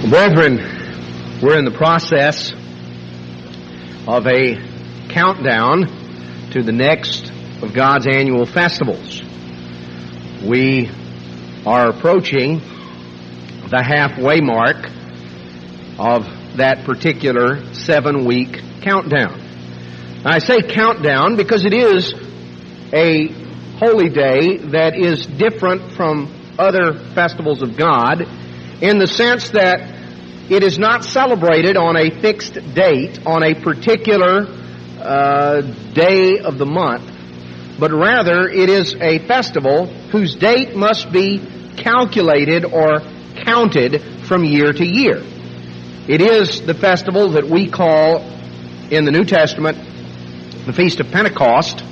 Brethren, we're in the process of a countdown to the next of God's annual festivals. We are approaching the halfway mark of that particular 7-week countdown. Now, I say countdown because it is a holy day that is different from other festivals of God in the sense that it is not celebrated on a fixed date, on a particular day of the month, but rather it is a festival whose date must be calculated or counted from year to year. It is the festival that we call in the New Testament the Feast of Pentecost.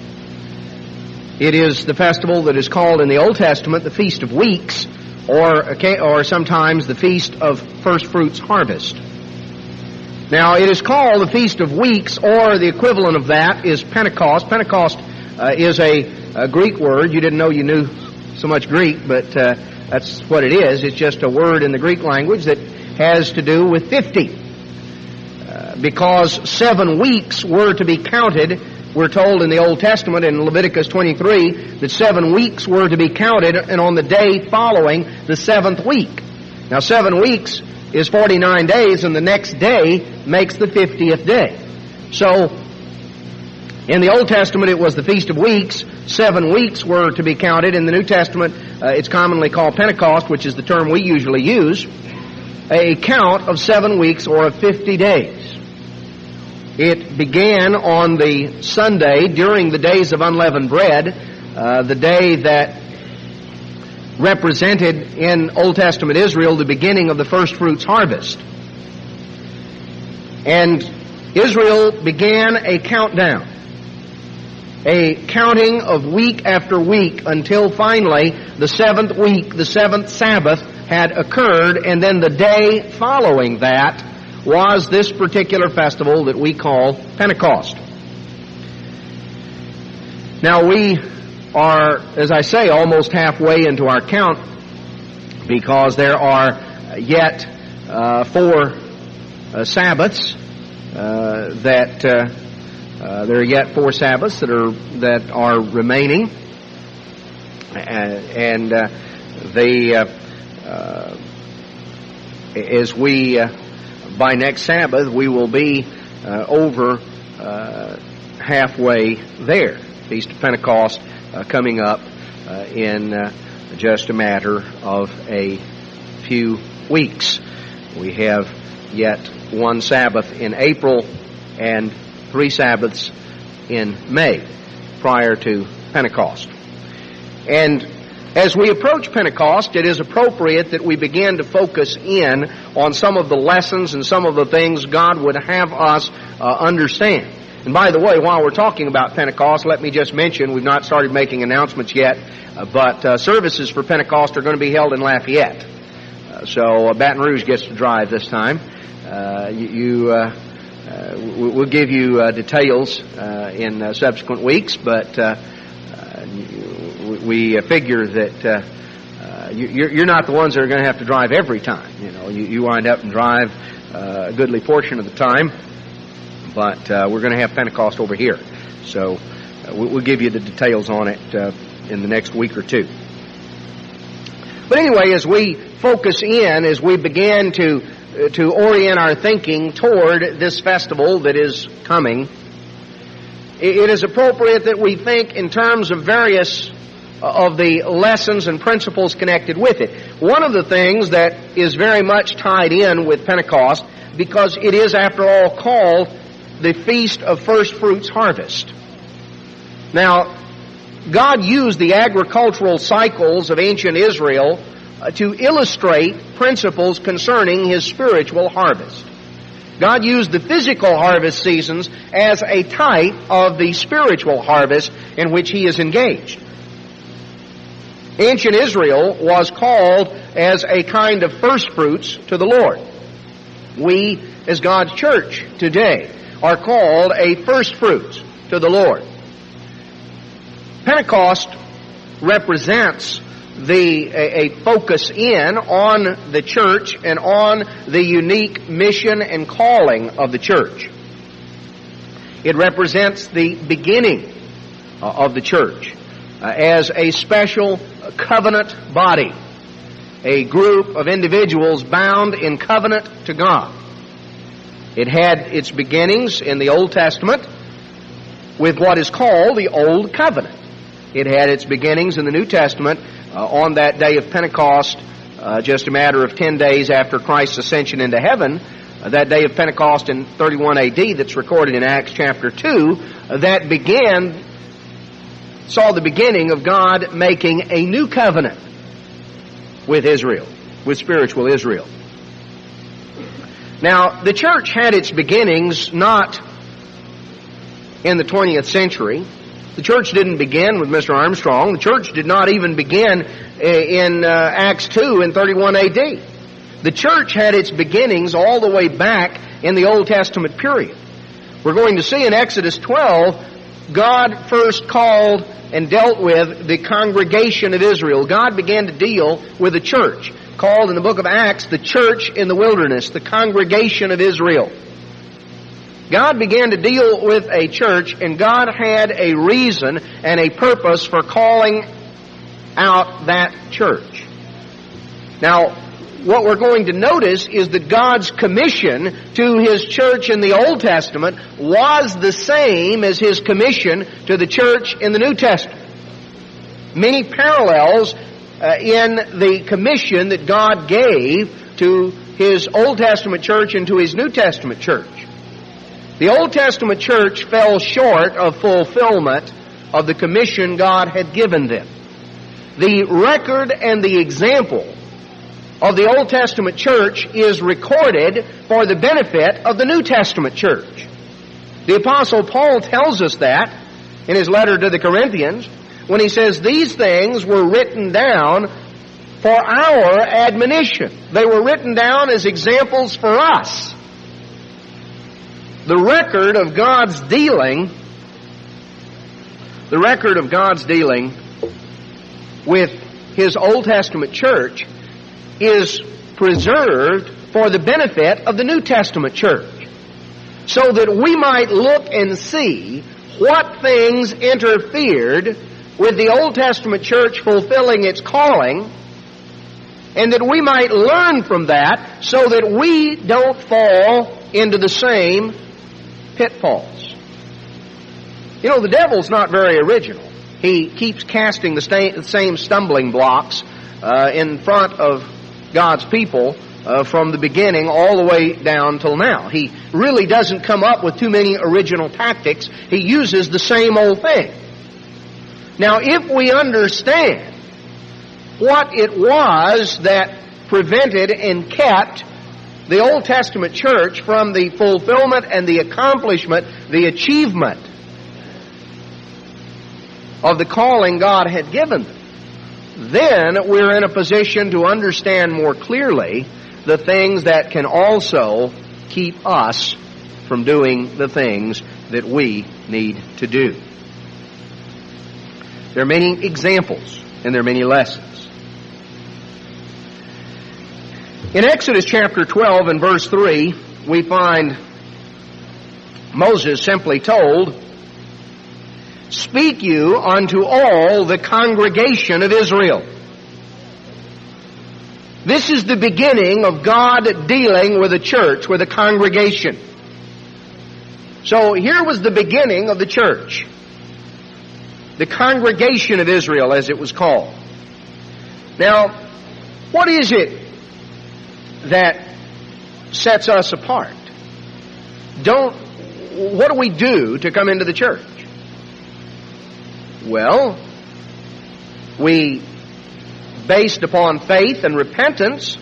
It is the festival that is called in the Old Testament the Feast of Weeks, or sometimes the Feast of First Fruits Harvest. Now, it is called the Feast of Weeks, or the equivalent of that is Pentecost. Pentecost is a Greek word. You didn't know you knew so much Greek, but that's what it is. It's just a word in the Greek language that has to do with 50. Because 7 weeks were to be counted, we're told in the Old Testament in Leviticus 23 that 7 weeks were to be counted, and on the day following the 7th week. Now, 7 weeks is 49 days, and the next day makes the 50th day. So, in the Old Testament it was the Feast of Weeks. 7 weeks were to be counted. In the New Testament it's commonly called Pentecost, which is the term we usually use. A count of 7 weeks or of 50 days. It began on the Sunday during the days of unleavened bread, the day that represented in Old Testament Israel the beginning of the first fruits harvest. And Israel began a countdown, a counting of week after week until finally the 7th week, the 7th Sabbath, had occurred, and then the day following that was this particular festival that we call Pentecost. Now, we are, as I say, almost halfway into our count because there are yet 4 Sabbaths there are yet 4 Sabbaths that are remaining, and as we by next Sabbath we will be over halfway there. Feast of Pentecost coming up in just a matter of a few weeks. We have yet 1 Sabbath in April and 3 Sabbaths in May prior to Pentecost. And as we approach Pentecost, it is appropriate that we begin to focus in on some of the lessons and some of the things God would have us understand. And by the way, while we're talking about Pentecost, let me just mention, we've not started making announcements yet, but services for Pentecost are going to be held in Lafayette. So Baton Rouge gets to drive this time. We'll give you details in subsequent weeks, but we figure that you're not the ones that are going to have to drive every time. You wind up and drive a goodly portion of the time, but we're going to have Pentecost over here. So we'll give you the details on it in the next week or two. But anyway, as we focus in, as we begin to orient our thinking toward this festival that is coming, it is appropriate that we think in terms of various of the lessons and principles connected with it. One of the things that is very much tied in with Pentecost, because it is, after all, called the Feast of First Fruits Harvest. Now, God used the agricultural cycles of ancient Israel to illustrate principles concerning His spiritual harvest. God used the physical harvest seasons as a type of the spiritual harvest in which He is engaged. Ancient Israel was called as a kind of first fruits to the Lord. We, as God's church today, are called a first fruits to the Lord. Pentecost represents a focus in on the church and on the unique mission and calling of the church. It represents the beginning of the church as a special covenant body, a group of individuals bound in covenant to God. It had its beginnings in the Old Testament with what is called the Old Covenant. It had its beginnings in the New Testament on that day of Pentecost, just a matter of 10 days after Christ's ascension into heaven. That day of Pentecost in 31 A.D. that's recorded in Acts chapter 2, that saw the beginning of God making a new covenant with Israel, with spiritual Israel. Now, the church had its beginnings not in the 20th century. The church didn't begin with Mr. Armstrong. The church did not even begin in Acts 2 in 31 A.D. The church had its beginnings all the way back in the Old Testament period. We're going to see in Exodus 12, God first called and dealt with the congregation of Israel. God began to deal with the church, called in the book of Acts the church in the wilderness, the congregation of Israel. God began to deal with a church, and God had a reason and a purpose for calling out that church. Now, what we're going to notice is that God's commission to His church in the Old Testament was the same as His commission to the church in the New Testament. Many parallels in the commission that God gave to His Old Testament church and to His New Testament church. The Old Testament church fell short of fulfillment of the commission God had given them. The record and the example of the Old Testament church is recorded for the benefit of the New Testament church. The Apostle Paul tells us that in his letter to the Corinthians when he says these things were written down for our admonition. They were written down as examples for us. The record of God's dealing with His Old Testament church is preserved for the benefit of the New Testament church, so that we might look and see what things interfered with the Old Testament church fulfilling its calling, and that we might learn from that so that we don't fall into the same pitfalls. You know, the devil's not very original. He keeps casting the same stumbling blocks in front of God's people from the beginning all the way down till now. He really doesn't come up with too many original tactics. He uses the same old thing. Now, if we understand what it was that prevented and kept the Old Testament church from the fulfillment and the accomplishment, the achievement of the calling God had given them, then we're in a position to understand more clearly the things that can also keep us from doing the things that we need to do. There are many examples and there are many lessons. In Exodus chapter 12 and verse 3, we find Moses simply told, "Speak you unto all the congregation of Israel." This is the beginning of God dealing with a church, with a congregation. So here was the beginning of the church. The congregation of Israel, as it was called. Now, what is it that sets us apart? What do we do to come into the church? Well, we, based upon faith and repentance,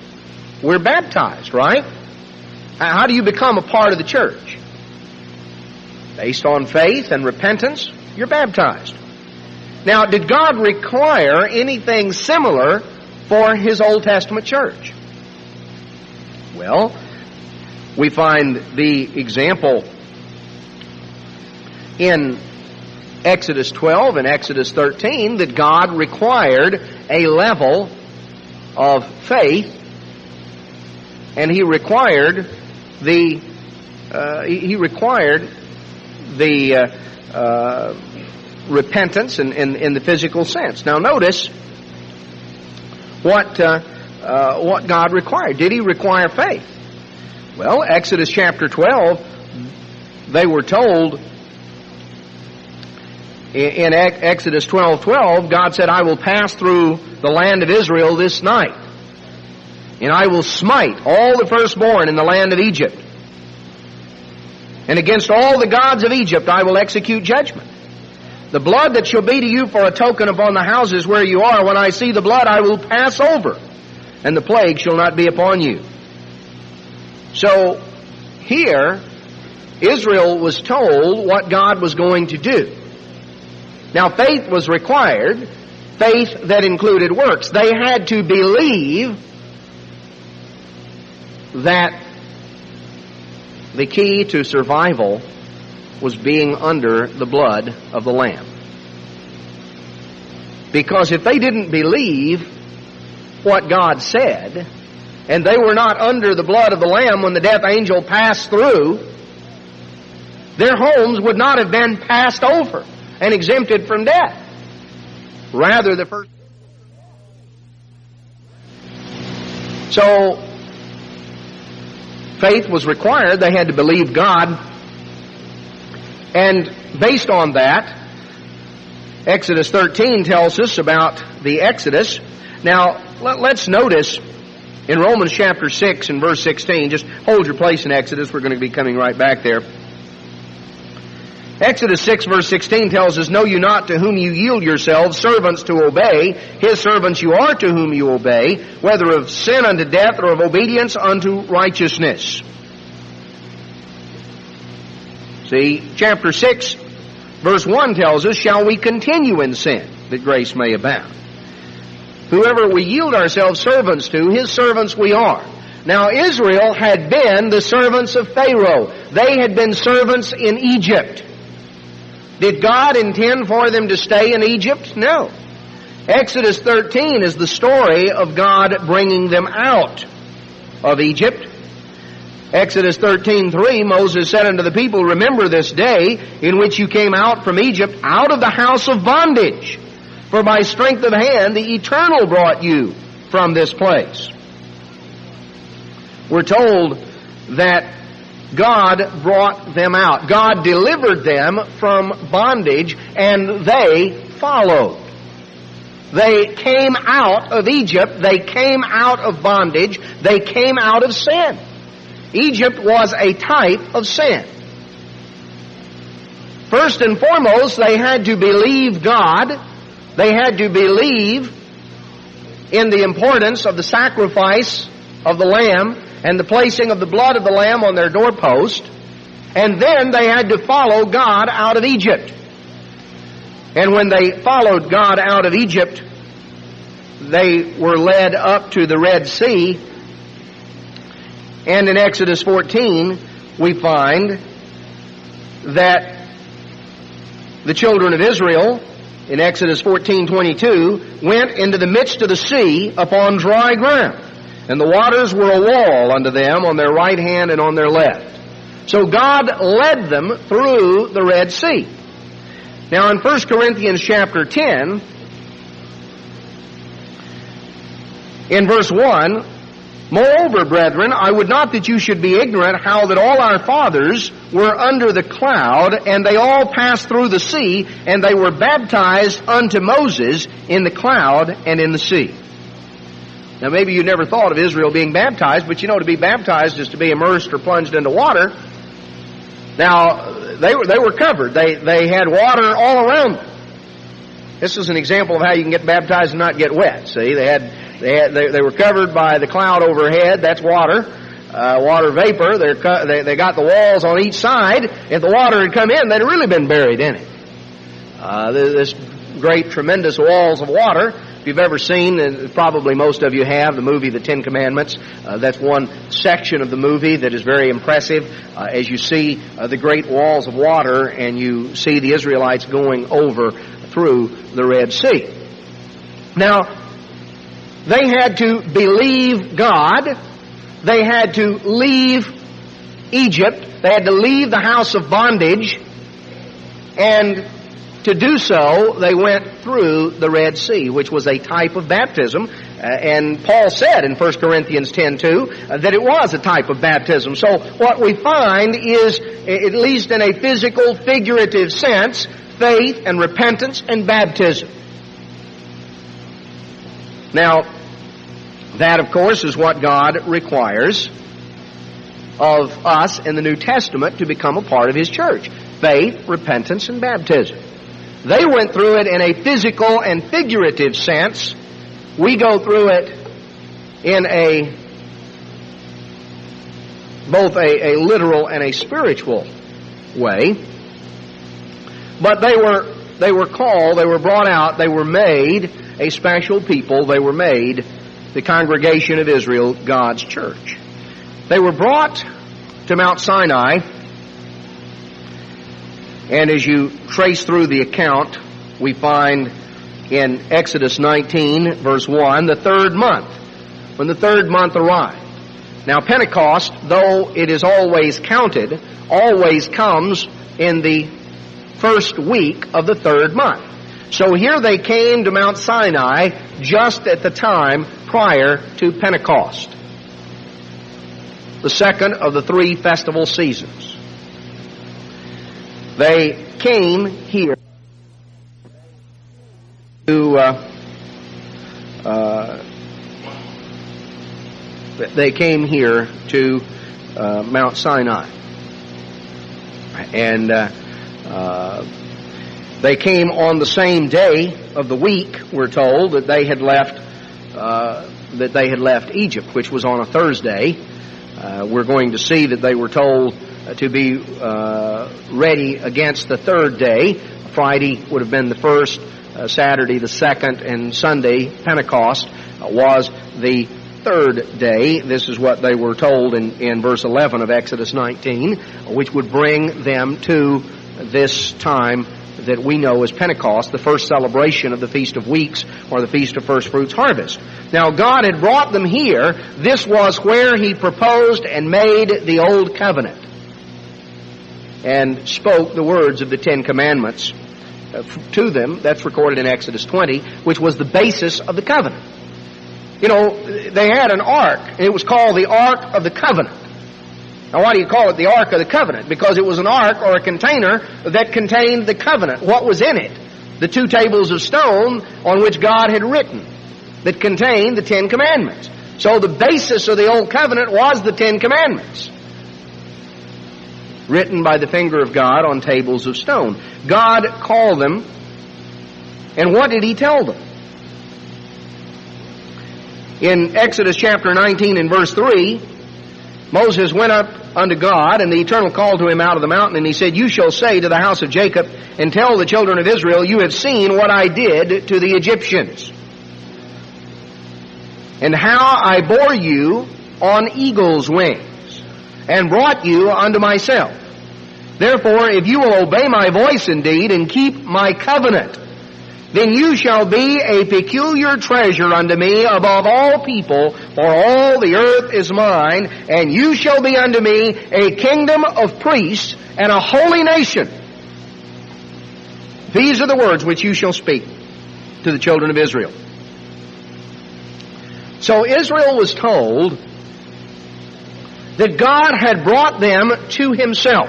we're baptized, right? How do you become a part of the church? Based on faith and repentance, you're baptized. Now, did God require anything similar for His Old Testament church? Well, we find the example in Exodus 12 and Exodus 13 that God required a level of faith, and he required the repentance in the physical sense. Now notice what God required. Did he require faith? Well, Exodus chapter 12, they were told in Exodus 12:12, God said, I will pass through the land of Israel this night, and I will smite all the firstborn in the land of Egypt. And against all the gods of Egypt I will execute judgment. The blood that shall be to you for a token upon the houses where you are, when I see the blood I will pass over, and the plague shall not be upon you. So, here, Israel was told what God was going to do. Now, faith was required, faith that included works. They had to believe that the key to survival was being under the blood of the Lamb. Because if they didn't believe what God said, and they were not under the blood of the Lamb when the death angel passed through, their homes would not have been passed over and exempted from death. Rather, the first. So, faith was required. They had to believe God. And based on that, Exodus 13 tells us about the Exodus. Now, let's notice in Romans chapter 6 and verse 16, just hold your place in Exodus. We're going to be coming right back there. Exodus 6 verse 16 tells us, Know you not to whom you yield yourselves, servants to obey, his servants you are to whom you obey, whether of sin unto death or of obedience unto righteousness. See, chapter 6 verse 1 tells us, Shall we continue in sin, that grace may abound? Whoever we yield ourselves servants to, his servants we are. Now Israel had been the servants of Pharaoh. They had been servants in Egypt. Did God intend for them to stay in Egypt? No. Exodus 13 is the story of God bringing them out of Egypt. Exodus 13:3, Moses said unto the people, Remember this day in which you came out from Egypt, out of the house of bondage. For by strength of hand the Eternal brought you from this place. We're told that God brought them out. God delivered them from bondage, and they followed. They came out of Egypt. They came out of bondage. They came out of sin. Egypt was a type of sin. First and foremost, they had to believe God. They had to believe in the importance of the sacrifice of the Lamb and the placing of the blood of the Lamb on their doorpost. And then they had to follow God out of Egypt. And when they followed God out of Egypt, they were led up to the Red Sea. And in Exodus 14, we find that the children of Israel, in Exodus 14:22, went into the midst of the sea upon dry ground. And the waters were a wall unto them on their right hand and on their left. So God led them through the Red Sea. Now in 1 Corinthians chapter 10, in verse 1, Moreover, brethren, I would not that you should be ignorant how that all our fathers were under the cloud, and they all passed through the sea, and they were baptized unto Moses in the cloud and in the sea. Now maybe you never thought of Israel being baptized, but you know to be baptized is to be immersed or plunged into water. Now, they were covered. They had water all around them. This is an example of how you can get baptized and not get wet. See, they were covered by the cloud overhead. That's water, water vapor. They got the walls on each side. If the water had come in, they'd really been buried in it. This great, tremendous walls of water. If you've ever seen, and probably most of you have, the movie The Ten Commandments, that's one section of the movie that is very impressive. As you see the great walls of water, and you see the Israelites going over through the Red Sea. Now, They had to believe God. They had to leave Egypt. They had to leave the house of bondage. And to do so, they went through the Red Sea, which was a type of baptism. And Paul said in 1 Corinthians 10:2 that it was a type of baptism. So what we find is, at least in a physical, figurative sense, faith and repentance and baptism. Now, that, of course, is what God requires of us in the New Testament to become a part of His church. Faith, repentance, and baptism. They went through it in a physical and figurative sense. We go through it in both a literal and a spiritual way. But they were called, they were brought out, they were made a special people. They were made the congregation of Israel, God's church. They were brought to Mount Sinai, and as you trace through the account, we find in Exodus 19, verse 1, the third month, when the third month arrived. Now, Pentecost, though it is always counted, always comes in the first week of the third month. So here they came to Mount Sinai just at the time prior to Pentecost, the second of the three festival seasons. They came here to Mount Sinai, and they came on the same day of the week. We're told that they had left Egypt, which was on a Thursday. We're going to see that they were told to be ready against the third day. Friday would have been the first, Saturday the second, and Sunday, Pentecost, was the third day. This is what they were told in verse 11 of Exodus 19, which would bring them to this time that we know as Pentecost, the first celebration of the Feast of Weeks, or the Feast of First Fruits Harvest. Now, God had brought them here. This was where He proposed and made the Old Covenant and spoke the words of the Ten Commandments to them. That's recorded in Exodus 20, which was the basis of the covenant. You know, they had an ark, and it was called the Ark of the Covenant. Now, why do you call it the Ark of the Covenant? Because it was an ark or a container that contained the covenant. What was in it? The 2 tables of stone on which God had written that contained the 10 Commandments. So the basis of the Old Covenant was the 10 Commandments, written by the finger of God on tables of stone. God called them, and what did He tell them? In Exodus chapter 19 and verse 3, Moses went up unto God, and the Eternal called to him out of the mountain, and He said, You shall say to the house of Jacob, and tell the children of Israel, You have seen what I did to the Egyptians, and how I bore you on eagle's wings, and brought you unto myself. Therefore, if you will obey my voice indeed, and keep my covenant, then you shall be a peculiar treasure unto me above all people, for all the earth is mine, and you shall be unto me a kingdom of priests and a holy nation. These are the words which you shall speak to the children of Israel. So Israel was told that God had brought them to Himself.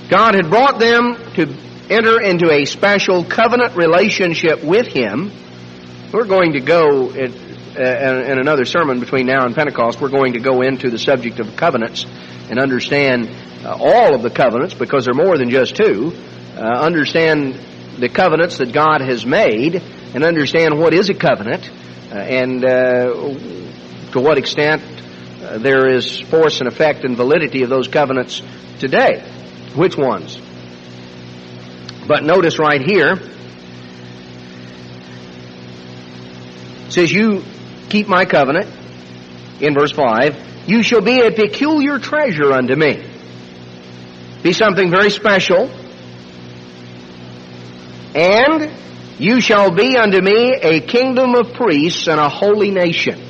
God had brought them to enter into a special covenant relationship with Him. We're going to go in another sermon between now and Pentecost. We're going to go into the subject of covenants and understand all of the covenants, because they're more than just 2. Understand the covenants that God has made, and understand what is a covenant, and to what extent there is force and effect and validity of those covenants today. Which ones? But notice right here, it says, You keep my covenant, in verse 5, you shall be a peculiar treasure unto me. Be something very special. And You shall be unto me a kingdom of priests and a holy nation.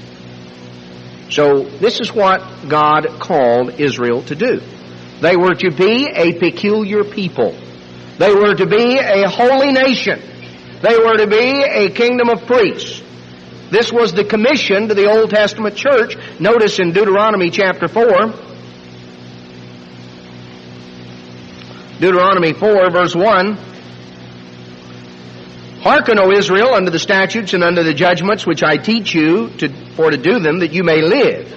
So this is what God called Israel to do. They were to be a peculiar people. They were to be a holy nation. They were to be a kingdom of priests. This was the commission to the Old Testament church. Notice in Deuteronomy chapter 4. Deuteronomy 4 verse 1. Hearken, O Israel, unto the statutes and unto the judgments which I teach you for to do them, that you may live,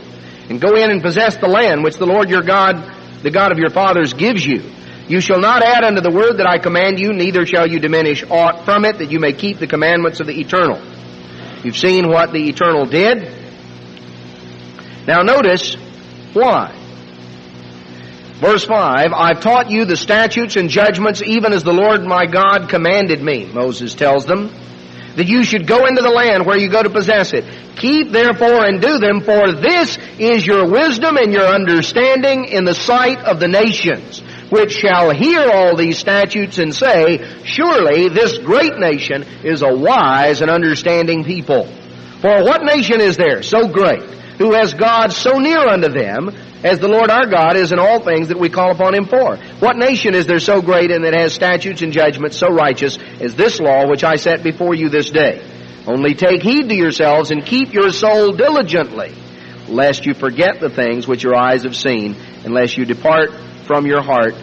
and go in and possess the land which the Lord your God, the God of your fathers, gives you. You shall not add unto the word that I command you, neither shall you diminish aught from it, that you may keep the commandments of the Eternal. You've seen what the Eternal did. Now notice why. Verse 5, I've taught you the statutes and judgments even as the Lord my God commanded me, Moses tells them, that you should go into the land where you go to possess it. Keep therefore and do them, for this is your wisdom and your understanding in the sight of the nations, which shall hear all these statutes and say, surely this great nation is a wise and understanding people. For what nation is there so great, who has God so near unto them, as the Lord our God is in all things that we call upon Him for? What nation is there so great and that has statutes and judgments so righteous as this law which I set before you this day? Only take heed to yourselves and keep your soul diligently, lest you forget the things which your eyes have seen, unless you depart from your heart,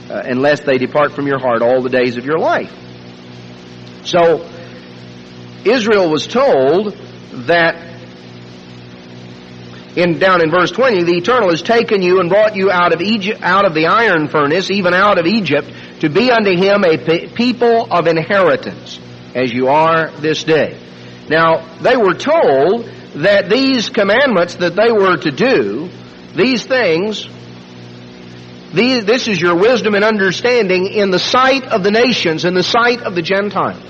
unless they depart from your heart all the days of your life. So, Israel was told that down in verse 20, the Eternal has taken you and brought you out of Egypt, out of the iron furnace, even out of Egypt, to be unto Him a people of inheritance, as you are this day. Now, they were told that these commandments that they were to do, these things, this is your wisdom and understanding in the sight of the nations, in the sight of the Gentiles.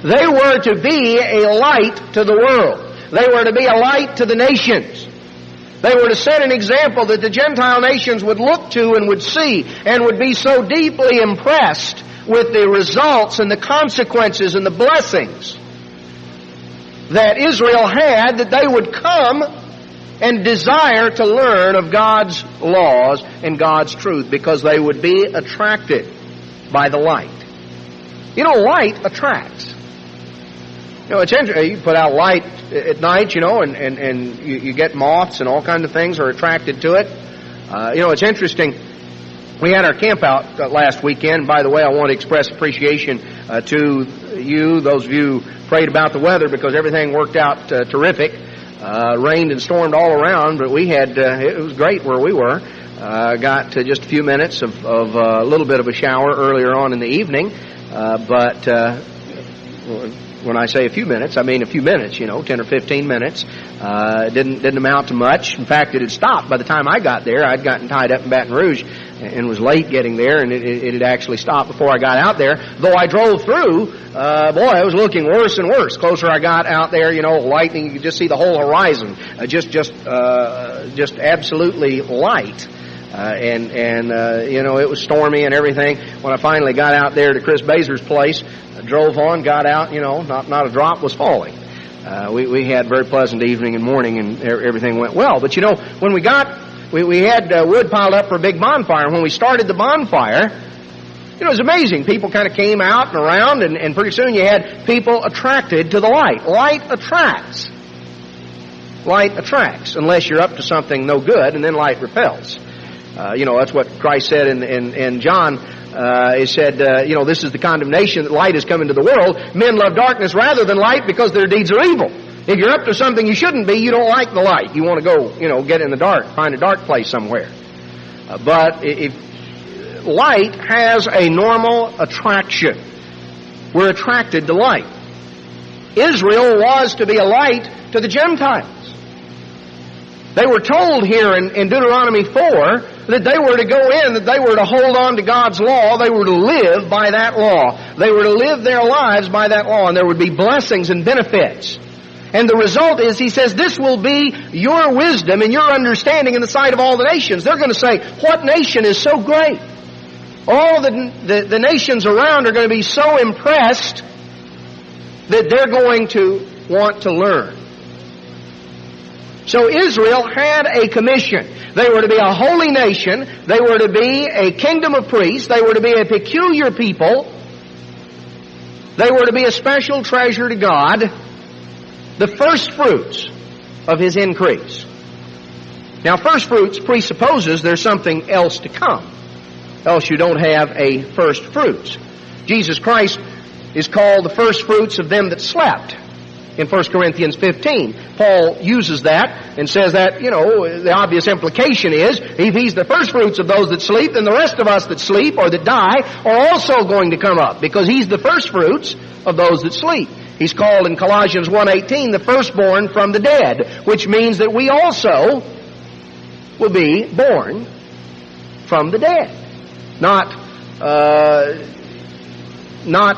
They were to be a light to the world. They were to be a light to the nations. They were to set an example that the Gentile nations would look to and would see and would be so deeply impressed with the results and the consequences and the blessings that Israel had, that they would come and desire to learn of God's laws and God's truth, because they would be attracted by the light. You know, light attracts. You know, it's interesting. You put out light at night, you know, and you get moths and all kinds of things are attracted to it. You know, it's interesting. We had our camp out last weekend. By the way, I want to express appreciation to you, those of you who prayed about the weather, because everything worked out terrific. Rained and stormed all around, but we had, it was great where we were. Got just a few minutes of a little bit of a shower earlier on in the evening, but when I say a few minutes, I mean a few minutes, you know, 10 or 15 minutes. It didn't amount to much. In fact, it had stopped by the time I got there. I'd gotten tied up in Baton Rouge and was late getting there, and it had actually stopped before I got out there. Though I drove through, boy, it was looking worse and worse. Closer I got out there, you know, lightning, you could just see the whole horizon, just absolutely light. You know, it was stormy and everything. When I finally got out there to Chris Bazer's place, I drove on, got out, you know, not a drop was falling. We had a very pleasant evening and morning, and everything went well. But you know, when we had wood piled up for a big bonfire, and when we started the bonfire, you know, it was amazing. People kind of came out and around, and pretty soon you had people attracted to the light. Light attracts. Light attracts, unless you're up to something no good, and then light repels. You know, that's what Christ said in John. He said, you know, this is the condemnation, that light has come into the world. Men love darkness rather than light because their deeds are evil. If you're up to something you shouldn't be, you don't like the light. You want to go, you know, get in the dark, find a dark place somewhere. But if light has a normal attraction, we're attracted to light. Israel was to be a light to the Gentiles. They were told here in Deuteronomy 4 that they were to go in, that they were to hold on to God's law, they were to live by that law. They were to live their lives by that law, and there would be blessings and benefits. And the result is, he says, this will be your wisdom and your understanding in the sight of all the nations. They're going to say, what nation is so great? All the nations around are going to be so impressed that they're going to want to learn. So Israel had a commission. They were to be a holy nation. They were to be a kingdom of priests. They were to be a peculiar people. They were to be a special treasure to God, the first fruits of His increase. Now, first fruits presupposes there's something else to come, else you don't have a first fruits. Jesus Christ is called the first fruits of them that slept in 1 Corinthians 15. Paul uses that and says that, the obvious implication is, if He's the first fruits of those that sleep, then the rest of us that sleep or that die are also going to come up, because He's the first fruits of those that sleep. He's called in Colossians 1:18 the firstborn from the dead, which means that we also will be born from the dead. Not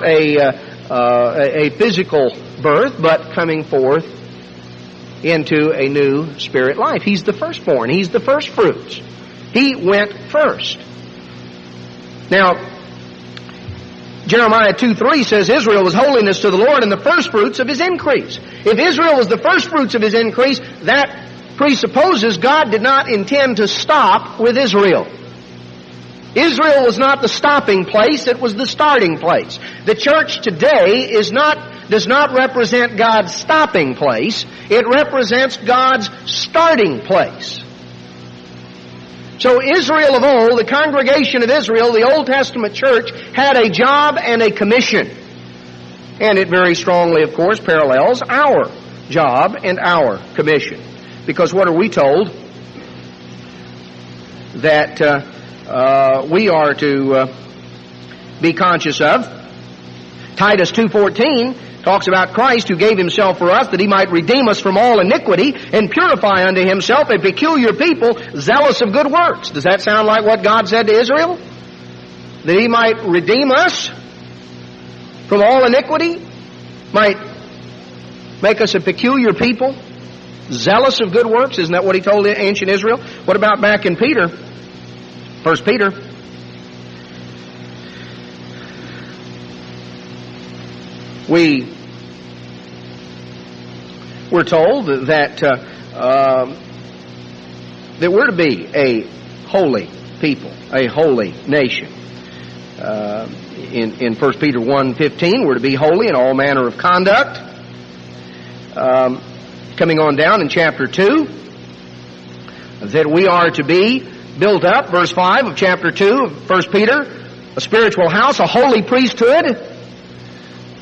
a physical birth, but coming forth into a new spirit life. He's the firstborn. He's the first fruits. He went first. Now, Jeremiah 2:3 says Israel was holiness to the Lord and the first fruits of His increase. If Israel was the first fruits of His increase, that presupposes God did not intend to stop with Israel. Israel was not the stopping place, it was the starting place. The church today does not represent God's stopping place, it represents God's starting place. So Israel of old, the congregation of Israel, the Old Testament church, had a job and a commission. And it very strongly, of course, parallels our job and our commission. Because what are we told? That we are to be conscious of. Titus 2:14 talks about Christ who gave Himself for us that He might redeem us from all iniquity and purify unto Himself a peculiar people zealous of good works. Does that sound like what God said to Israel? That He might redeem us from all iniquity? Might make us a peculiar people zealous of good works? Isn't that what He told ancient Israel? What about back in Peter? 1 Peter. We're told that we're to be a holy people, a holy nation. In 1 Peter 1:15, we're to be holy in all manner of conduct. Coming on down in chapter 2, that we are to be built up, verse 5 of chapter 2 of 1 Peter, a spiritual house, a holy priesthood.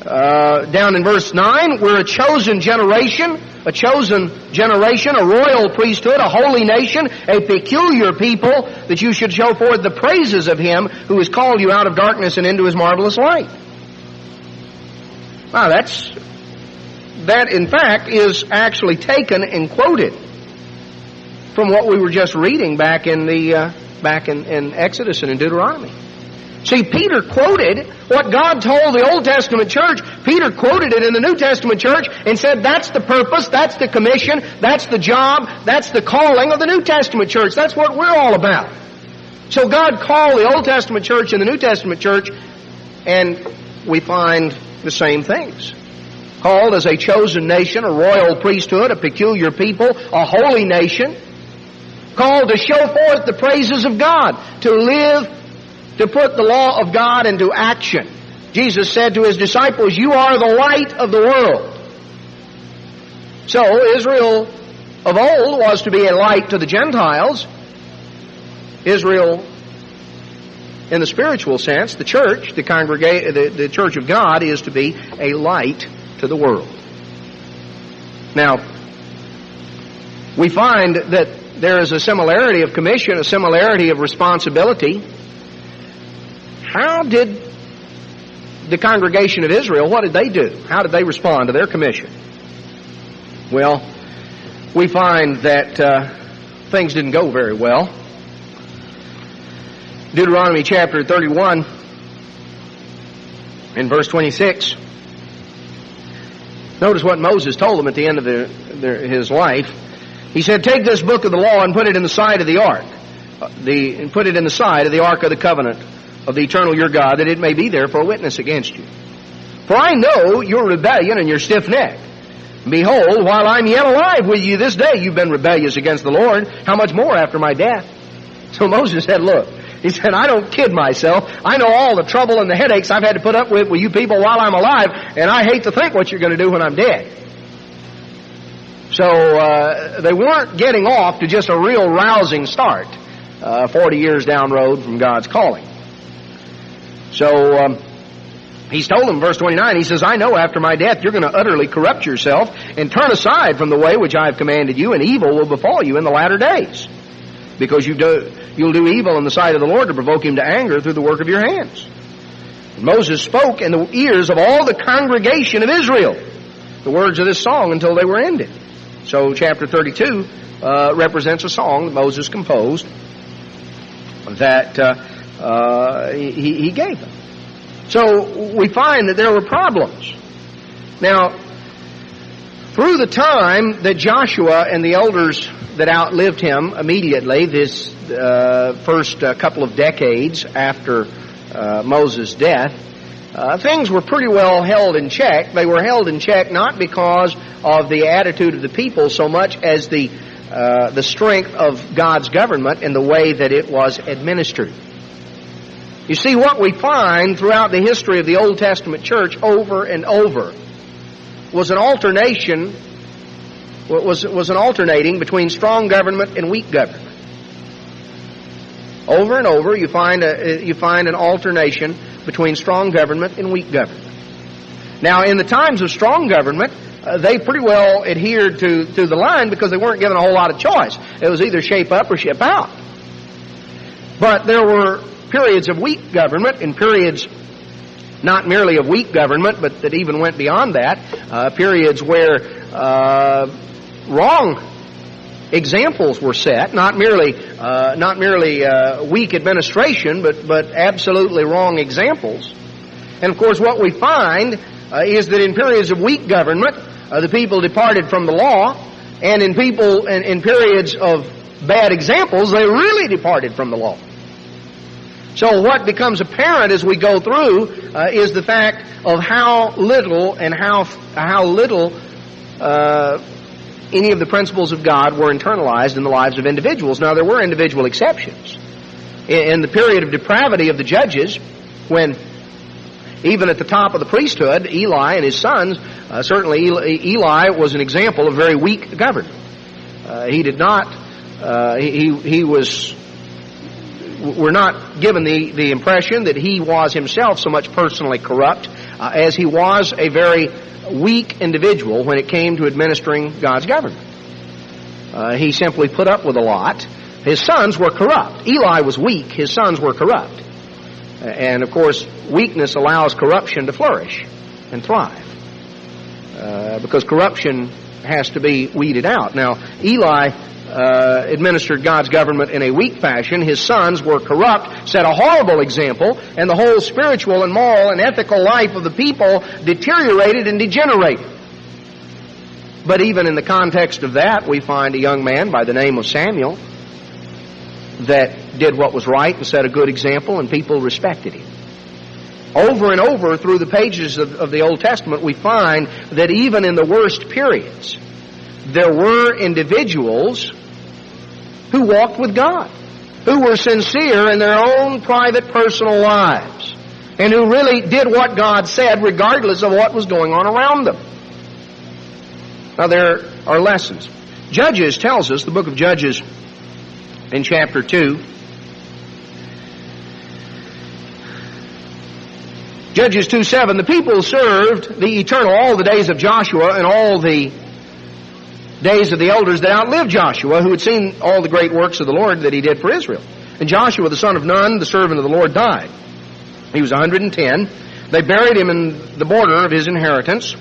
Down in verse 9, we're a chosen generation, a royal priesthood, a holy nation, a peculiar people, that you should show forth the praises of Him who has called you out of darkness and into His marvelous light. Wow, that in fact is actually taken and quoted from what we were just reading back in Exodus and in Deuteronomy. See, Peter quoted what God told the Old Testament church. Peter quoted it in the New Testament church and said that's the purpose, that's the commission, that's the job, that's the calling of the New Testament church. That's what we're all about. So God called the Old Testament church and the New Testament church, and we find the same things. Called as a chosen nation, a royal priesthood, a peculiar people, a holy nation. Called to show forth the praises of God, to put the law of God into action. Jesus said to His disciples, "You are the light of the world." So Israel of old was to be a light to the Gentiles. Israel, in the spiritual sense, the church, the church of God, is to be a light to the world. Now, we find that there is a similarity of commission, a similarity of responsibility. How did the congregation of Israel, what did they do? How did they respond to their commission? Well, we find that things didn't go very well. Deuteronomy chapter 31 and verse 26. Notice what Moses told them at the end of his life. He said, "Take this book of the law and put it in the side of the ark, put it in the side of the ark of the covenant of the eternal your God, that it may be there for a witness against you. For I know your rebellion and your stiff neck. Behold, while I'm yet alive with you this day, you've been rebellious against the Lord. How much more after my death? So Moses said, look, he said, I don't kid myself. I know all the trouble and the headaches I've had to put up with you people while I'm alive, and I hate to think what you're going to do when I'm dead. So they weren't getting off to just a real rousing start 40 years down road from God's calling. So he's told them, verse 29, he says, I know after my death you're going to utterly corrupt yourself and turn aside from the way which I have commanded you, and evil will befall you in the latter days. Because you'll do evil in the sight of the Lord to provoke him to anger through the work of your hands. And Moses spoke in the ears of all the congregation of Israel the words of this song until they were ended. So chapter 32 represents a song that Moses composed that he gave them. So we find that there were problems. Now, through the time that Joshua and the elders that outlived him immediately, this first couple of decades after Moses' death, things were pretty well held in check. They were held in check not because of the attitude of the people so much as the strength of God's government and the way that it was administered. You see, what we find throughout the history of the Old Testament church over and over was an alternating between strong government and weak government. Over and over, you find an alternation between strong government and weak government. Now, in the times of strong government, they pretty well adhered to the line because they weren't given a whole lot of choice. It was either shape up or ship out. But there were periods of weak government and periods not merely of weak government, but that even went beyond that, periods where wrong examples were set, not merely weak administration, but absolutely wrong examples. And of course, what we find is that in periods of weak government, the people departed from the law, and in periods of bad examples, they really departed from the law. So what becomes apparent as we go through is the fact of how little any of the principles of God were internalized in the lives of individuals. Now, there were individual exceptions. In the period of depravity of the judges, when even at the top of the priesthood, Eli and his sons, certainly Eli was an example of very weak government. We're not given the impression that he was himself so much personally corrupt as he was a very weak individual when it came to administering God's government. He simply put up with a lot. His sons were corrupt. Eli was weak. His sons were corrupt. And of course, weakness allows corruption to flourish and thrive. Because corruption has to be weeded out. Now, Eli administered God's government in a weak fashion. His sons were corrupt, set a horrible example, and the whole spiritual and moral and ethical life of the people deteriorated and degenerated. But even in the context of that, we find a young man by the name of Samuel that did what was right and set a good example, and people respected him. Over and over through the pages of the Old Testament, we find that even in the worst periods, there were individuals who walked with God, who were sincere in their own private personal lives, and who really did what God said regardless of what was going on around them. Now, there are lessons. Judges tells us, the book of Judges in chapter 2, Judges 2:7, the people served the eternal all the days of Joshua and all the days of the elders that outlived Joshua, who had seen all the great works of the Lord that he did for Israel. And Joshua, the son of Nun, the servant of the Lord, died. He was 110. They buried him in the border of his inheritance.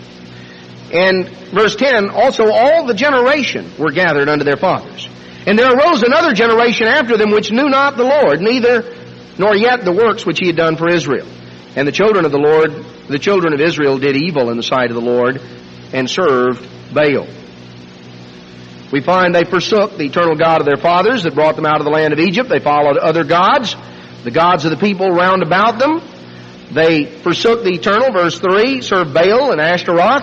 And verse 10, also all the generation were gathered unto their fathers. And there arose another generation after them which knew not the Lord, neither nor yet the works which he had done for Israel. And the children of the Lord, the children of Israel, did evil in the sight of the Lord and served Baal. We find they forsook the eternal God of their fathers that brought them out of the land of Egypt. They followed other gods, the gods of the people round about them. They forsook the eternal, verse 3, served Baal and Ashtaroth.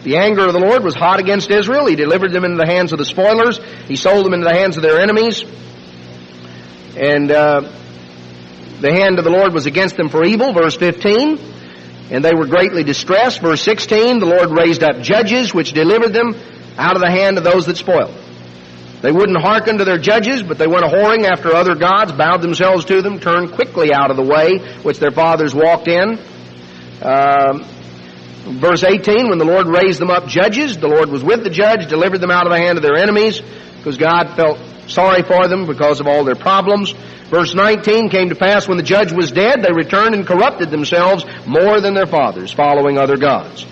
The anger of the Lord was hot against Israel. He delivered them into the hands of the spoilers. He sold them into the hands of their enemies. And the hand of the Lord was against them for evil, verse 15. And they were greatly distressed. Verse 16, the Lord raised up judges which delivered them out of the hand of those that spoiled. They wouldn't hearken to their judges, but they went a-whoring after other gods, bowed themselves to them, turned quickly out of the way which their fathers walked in. Verse 18, when the Lord raised them up judges, the Lord was with the judge, delivered them out of the hand of their enemies, because God felt sorry for them because of all their problems. Verse 19, came to pass when the judge was dead, they returned and corrupted themselves more than their fathers, following other gods.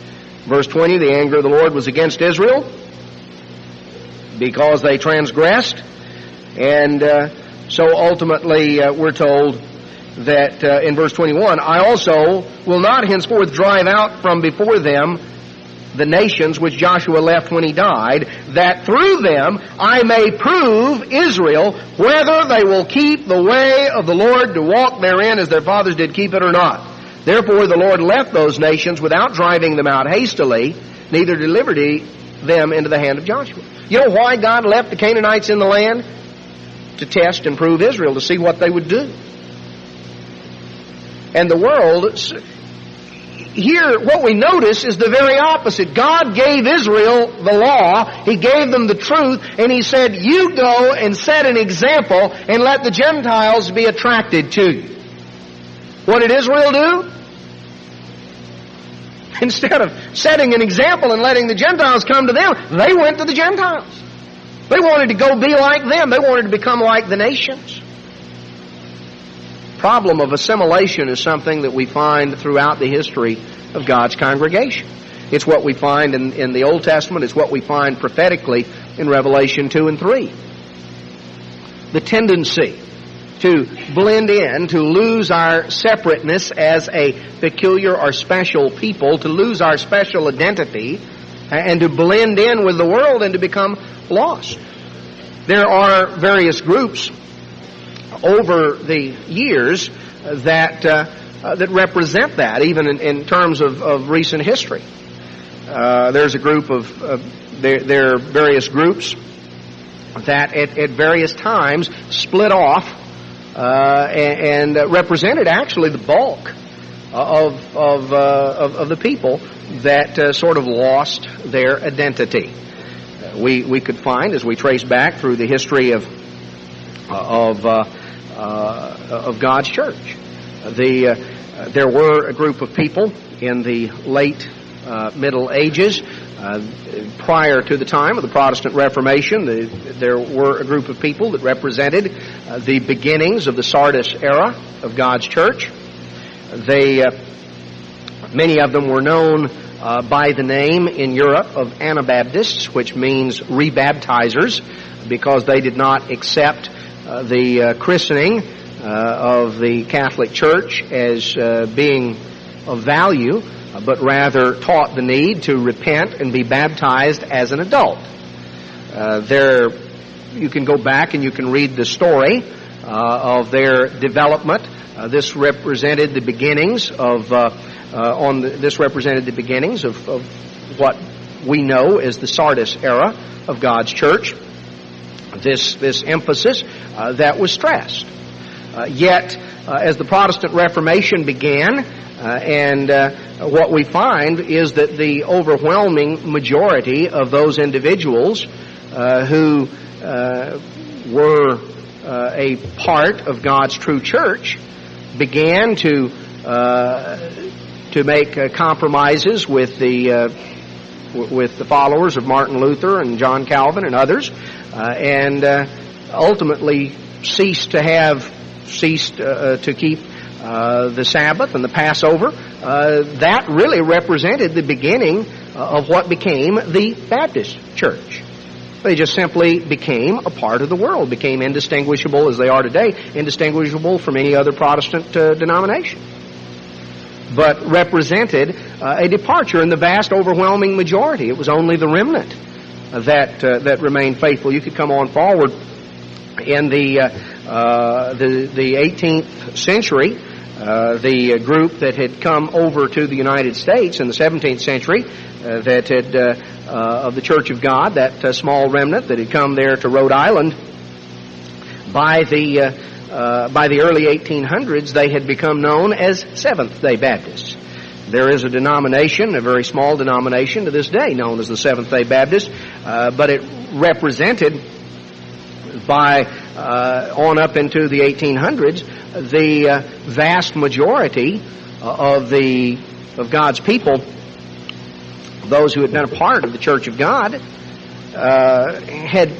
Verse 20, the anger of the Lord was against Israel, because they transgressed. And so ultimately we're told that in verse 21, I also will not henceforth drive out from before them the nations which Joshua left when he died, that through them I may prove Israel whether they will keep the way of the Lord to walk therein as their fathers did keep it or not. Therefore the Lord left those nations without driving them out hastily, neither delivered he them into the hand of Joshua. You know why God left the Canaanites in the land? To test and prove Israel, to see what they would do. And the world, here what we notice is the very opposite. God gave Israel the law, He gave them the truth, and He said, you go and set an example and let the Gentiles be attracted to you. What did Israel do? Instead of setting an example and letting the Gentiles come to them, they went to the Gentiles. They wanted to go be like them. They wanted to become like the nations. The problem of assimilation is something that we find throughout the history of God's congregation. It's what we find in the Old Testament. It's what we find prophetically in Revelation 2 and 3. The tendency to blend in, to lose our separateness as a peculiar or special people, to lose our special identity, and to blend in with the world and to become lost. There are various groups over the years that represent that, even in terms of recent history. There's a group there are various groups that at various times split off and represented actually the bulk of the people that sort of lost their identity. We could find, as we trace back through the history of God's church, there were a group of people in the late Middle Ages, prior to the time of the Protestant Reformation. There were a group of people that represented the beginnings of the Sardis era of God's church. Many of them were known by the name in Europe of Anabaptists, which means rebaptizers, because they did not accept the christening of the Catholic Church as being of value, but rather taught the need to repent and be baptized as an adult. You can go back and you can read the story of their development. This represented the beginnings of what we know as the Sardis era of God's church. This emphasis that was stressed. Yet, as the Protestant Reformation began, and what we find is that the overwhelming majority of those individuals who were a part of God's true church began to make compromises with the followers of Martin Luther and John Calvin and others, and ultimately ceased to keep the Sabbath and the Passover. That really represented the beginning of what became the Baptist church. They just simply became a part of the world, became indistinguishable, as they are today, indistinguishable from any other Protestant denomination, but represented a departure in the vast overwhelming majority. It was only the remnant that remained faithful. You could come on forward in the 18th century, The group that had come over to the United States in the 17th century, that had of the Church of God, that small remnant that had come there to Rhode Island, by the early 1800s, they had become known as Seventh-day Baptists. There is a denomination, a very small denomination to this day, known as the Seventh-day Baptist, but it represented by on up into the 1800s the vast majority of God's people, those who had been a part of the Church of God, had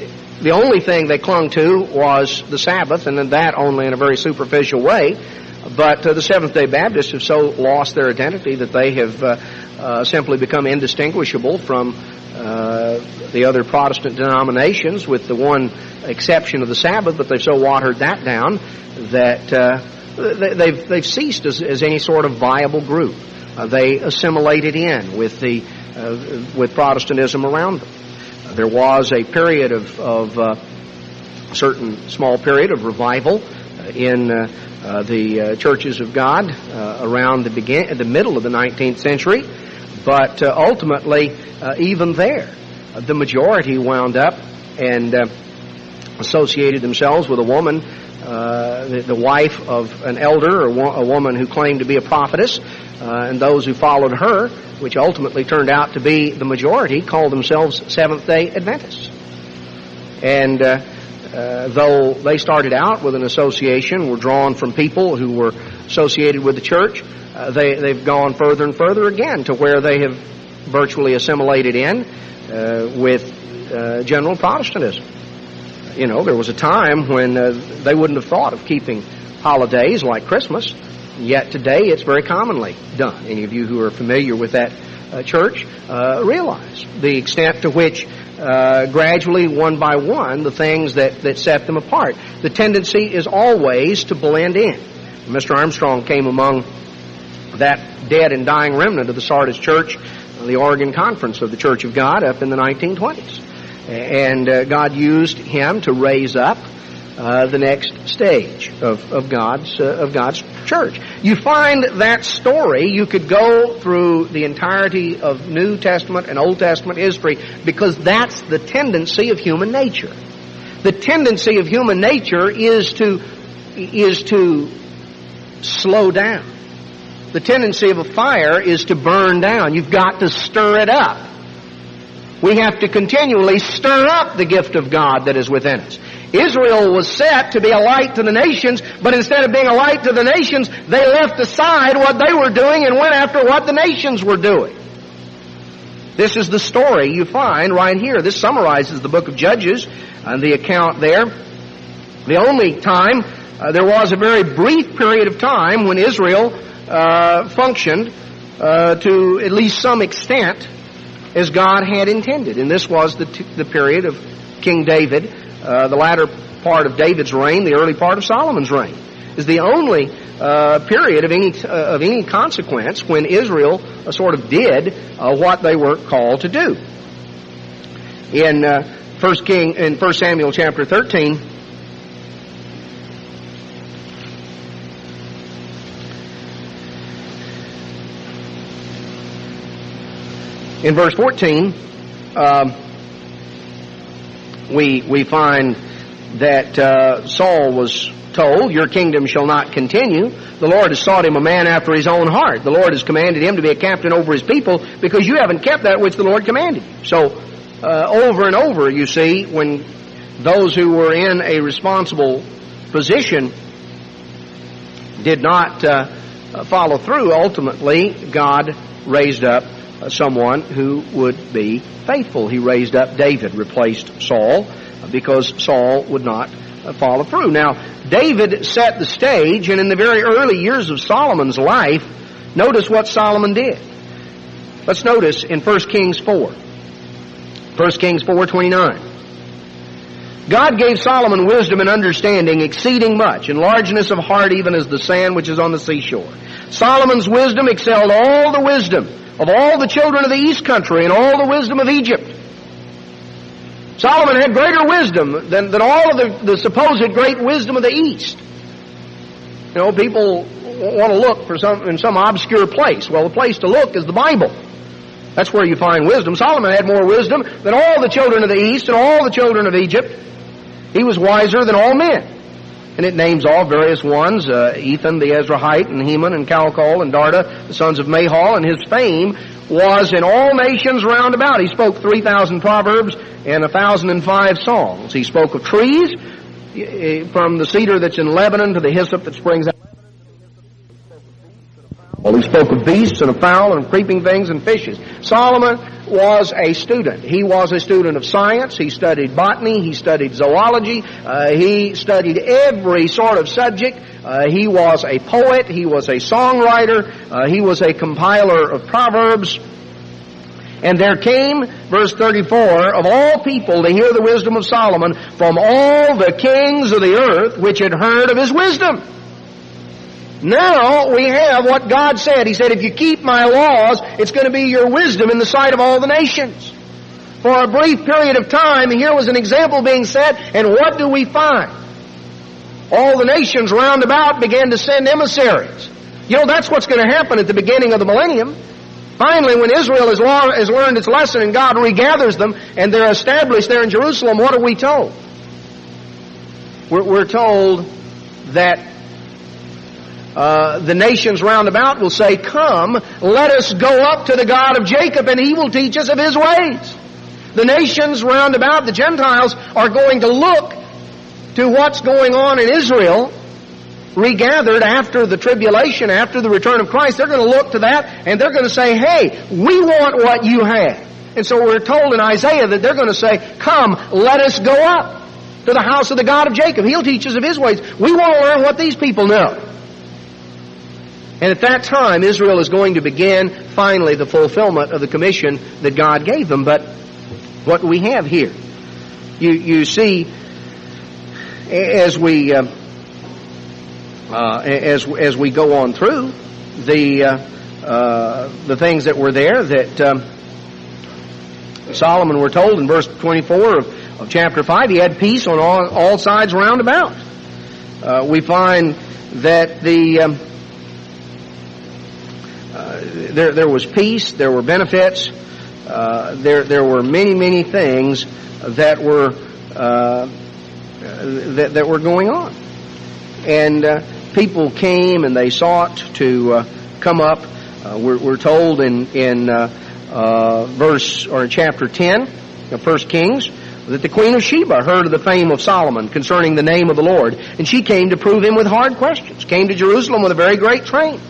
the only thing they clung to was the Sabbath, and then that only in a very superficial way. But the Seventh-day Baptists have so lost their identity that they have simply become indistinguishable from the other Protestant denominations, with the one exception of the Sabbath, but they've so watered that down that they've ceased as any sort of viable group. They assimilated in with Protestantism around them. There was a period of certain small period of revival in the churches of God around the middle of the 19th century, but ultimately, even there, the majority wound up and associated themselves with a woman, the wife of an elder, or a woman who claimed to be a prophetess, and those who followed her, which ultimately turned out to be the majority, called themselves Seventh-day Adventists. And though they started out with an association, were drawn from people who were associated with the church, they've gone further and further again to where they have virtually assimilated in with general Protestantism. You know, there was a time when they wouldn't have thought of keeping holidays like Christmas, yet today it's very commonly done. Any of you who are familiar with that church realize the extent to which gradually, one by one, the things that set them apart. The tendency is always to blend in. Mr. Armstrong came among that dead and dying remnant of the Sardis Church, the Oregon Conference of the Church of God, up in the 1920s. And God used him to raise up the next stage of God's church. You find that story, you could go through the entirety of New Testament and Old Testament history, because that's the tendency of human nature. The tendency of human nature is to slow down. The tendency of a fire is to burn down. You've got to stir it up. We have to continually stir up the gift of God that is within us. Israel was set to be a light to the nations, but instead of being a light to the nations, they left aside what they were doing and went after what the nations were doing. This is the story you find right here. This summarizes the book of Judges and the account there. The only time, there was a very brief period of time when Israel functioned to at least some extent as God had intended. And this was the period of King David, the latter part of David's reign, the early part of Solomon's reign. Is the only period of any consequence when Israel sort of did what they were called to do. In 1 Samuel chapter 13, in verse 14, we find that Saul was told, "Your kingdom shall not continue. The Lord has sought him a man after his own heart. The Lord has commanded him to be a captain over his people, because you haven't kept that which the Lord commanded you." So, over and over, you see, when those who were in a responsible position did not follow through, ultimately, God raised up someone who would be faithful. He raised up David, replaced Saul, because Saul would not follow through. Now, David set the stage, and in the very early years of Solomon's life, notice what Solomon did. Let's notice in 1 Kings 4. 1 Kings 4:29. God gave Solomon wisdom and understanding exceeding much, and largeness of heart even as the sand which is on the seashore. Solomon's wisdom excelled all the wisdom of all the children of the east country and all the wisdom of Egypt. Solomon had greater wisdom than all of the supposed great wisdom of the east. You know, people want to look for in some obscure place. Well, the place to look is the Bible. That's where you find wisdom. Solomon had more wisdom than all the children of the East and all the children of Egypt. He was wiser than all men. And it names all various ones, Ethan the Ezrahite, and Heman, and Calcol, and Darda, the sons of Mahal, and his fame was in all nations round about. He spoke 3,000 proverbs and 1,005 songs. He spoke of trees, from the cedar that's in Lebanon to the hyssop that springs out. Well, he spoke of beasts and of fowl and of creeping things and fishes. Solomon was a student. He was a student of science. He studied botany. He studied zoology. He studied every sort of subject. He was a poet. He was a songwriter. He was a compiler of proverbs. And there came, verse 34, of all people to hear the wisdom of Solomon from all the kings of the earth which had heard of his wisdom. Now we have what God said. He said, if you keep my laws, it's going to be your wisdom in the sight of all the nations. For a brief period of time, here was an example being set, and what do we find? All the nations round about began to send emissaries. You know, that's what's going to happen at the beginning of the millennium. Finally, when Israel has learned its lesson and God regathers them and they're established there in Jerusalem, what are we told? We're told that the nations round about will say, come, let us go up to the God of Jacob and He will teach us of His ways. The nations round about, the Gentiles, are going to look to what's going on in Israel, regathered after the tribulation, after the return of Christ. They're going to look to that and they're going to say, hey, we want what you have. And so we're told in Isaiah that they're going to say, come, let us go up to the house of the God of Jacob. He'll teach us of His ways. We want to learn what these people know. And at that time, Israel is going to begin, finally, the fulfillment of the commission that God gave them. But what we have here, you see, as we go on through the things that were there, that Solomon, we're told in verse 24 of chapter 5, he had peace on all sides round about. We find that there was peace, there were benefits, there were many things that were going on. And people came and they sought to come up. We're told in chapter 10 of 1 Kings that the Queen of Sheba heard of the fame of Solomon concerning the name of the Lord, and she came to prove him with hard questions. Came to Jerusalem with a very great train.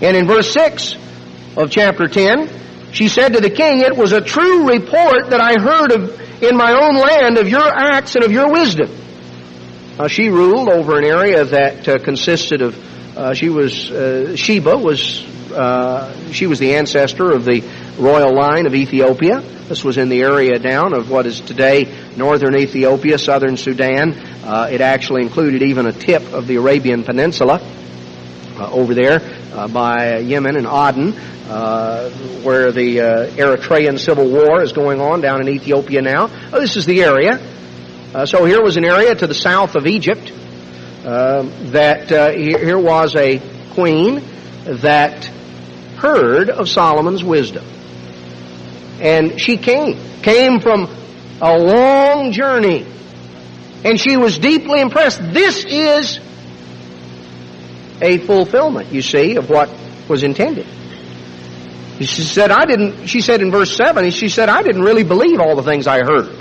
And in verse 6 of chapter 10, she said to the king, it was a true report that I heard of in my own land of your acts and of your wisdom. She ruled over an area that consisted of, Sheba was the ancestor of the royal line of Ethiopia. This was in the area down of what is today northern Ethiopia, southern Sudan. It actually included even a tip of the Arabian Peninsula over there by Yemen and Aden, where the Eritrean Civil War is going on down in Ethiopia now. This is the area. So here was an area to the south of Egypt here was a queen that heard of Solomon's wisdom. And she came from a long journey. And she was deeply impressed. This is a fulfillment, you see, of what was intended. She said in verse 7, she said, I didn't really believe all the things I heard.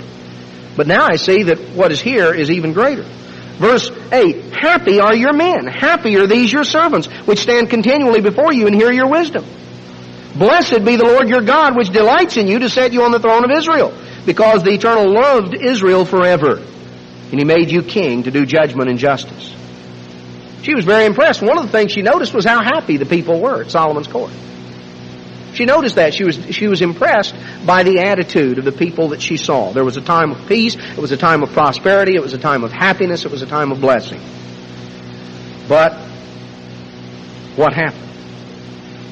But now I see that what is here is even greater. Verse 8, happy are your men, happy are these your servants, which stand continually before you and hear your wisdom. Blessed be the Lord your God, which delights in you to set you on the throne of Israel, because the Eternal loved Israel forever, and He made you king to do judgment and justice. She was very impressed. One of the things she noticed was how happy the people were at Solomon's court. She noticed that. She was impressed by the attitude of the people that she saw. There was a time of peace. It was a time of prosperity. It was a time of happiness. It was a time of blessing. But what happened?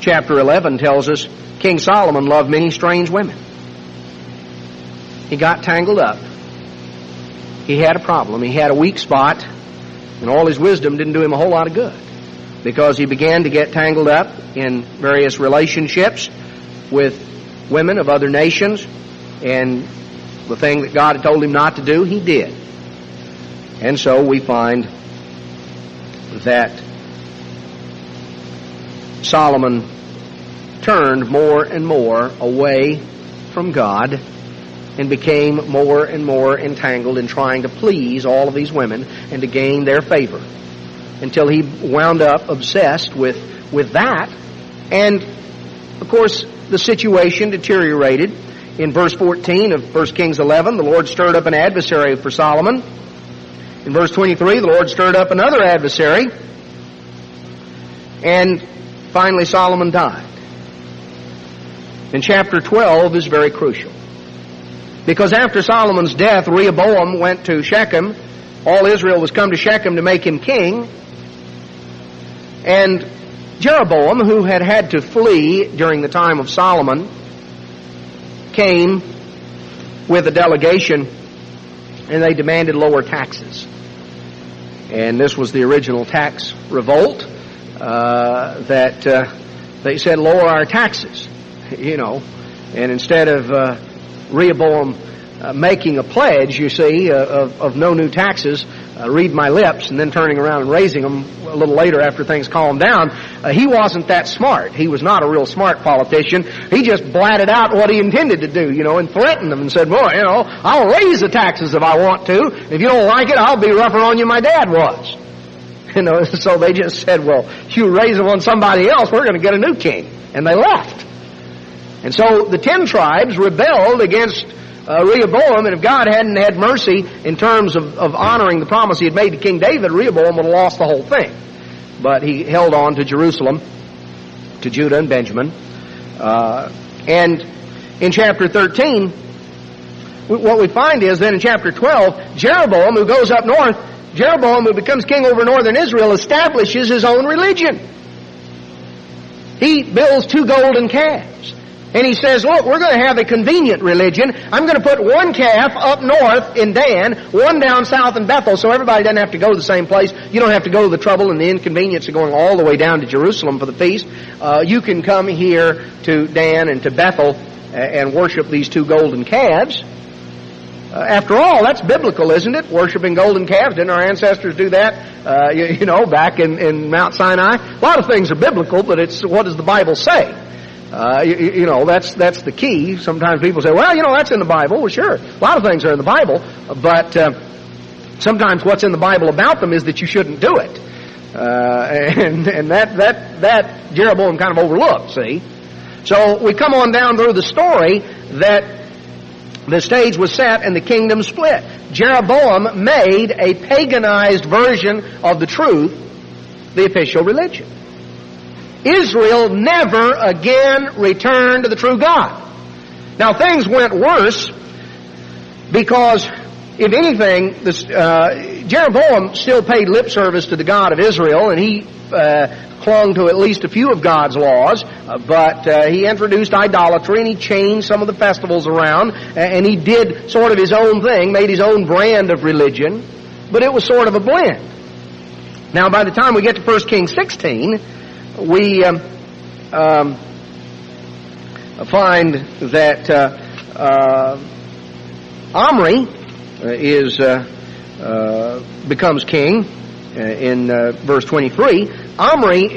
Chapter 11 tells us King Solomon loved many strange women. He got tangled up. He had a problem. He had a weak spot, and all his wisdom didn't do him a whole lot of good. because he began to get tangled up in various relationships with women of other nations, and the thing that God had told him not to do, he did. And so we find that Solomon turned more and more away from God and became more and more entangled in trying to please all of these women and to gain their favor, until he wound up obsessed with that. And, of course, the situation deteriorated. In verse 14 of 1 Kings 11, the Lord stirred up an adversary for Solomon. In verse 23, the Lord stirred up another adversary. And finally, Solomon died. And chapter 12 is very crucial, because after Solomon's death, Rehoboam went to Shechem. All Israel was come to Shechem to make him king. And Jeroboam, who had had to flee during the time of Solomon, came with a delegation, and they demanded lower taxes. And this was the original tax revolt, that they said, lower our taxes, and instead of Rehoboam making a pledge, you see, of no new taxes, read my lips, and then turning around and raising them a little later after things calmed down, he wasn't that smart. He was not a real smart politician. He just blatted out what he intended to do, and threatened them and said, well, I'll raise the taxes if I want to. If you don't like it, I'll be rougher on you than my dad was. So they just said, well, you raise them on somebody else, we're going to get a new king. And they left. And so the 10 tribes rebelled against Rehoboam, and if God hadn't had mercy in terms of honoring the promise he had made to King David, Rehoboam would have lost the whole thing. But he held on to Jerusalem, to Judah and Benjamin. And in chapter 13, what we find is then in chapter 12, Jeroboam, who goes up north, Jeroboam, who becomes king over northern Israel, establishes his own religion. He builds 2 golden calves. And he says, look, we're going to have a convenient religion. I'm going to put one calf up north in Dan, one down south in Bethel, so everybody doesn't have to go to the same place. You don't have to go to the trouble and the inconvenience of going all the way down to Jerusalem for the feast. You can come here to Dan and to Bethel and worship these 2 golden calves. After all, that's biblical, isn't it? Worshipping golden calves. Didn't our ancestors do that, back in Mount Sinai? A lot of things are biblical, but it's what does the Bible say? That's the key. Sometimes people say, well, that's in the Bible. Well, sure, a lot of things are in the Bible, but sometimes what's in the Bible about them is that you shouldn't do it, and that Jeroboam kind of overlooked. See, so we come on down through the story that the stage was set and the kingdom split. Jeroboam made a paganized version of the truth the official religion. Israel never again returned to the true God. Now things went worse because, if anything, Jeroboam still paid lip service to the God of Israel, and he clung to at least a few of God's laws, but he introduced idolatry, and he changed some of the festivals around, and he did sort of his own thing, made his own brand of religion, but it was sort of a blend. Now by the time we get to 1 Kings 16, we find that Omri becomes king in verse 23. Omri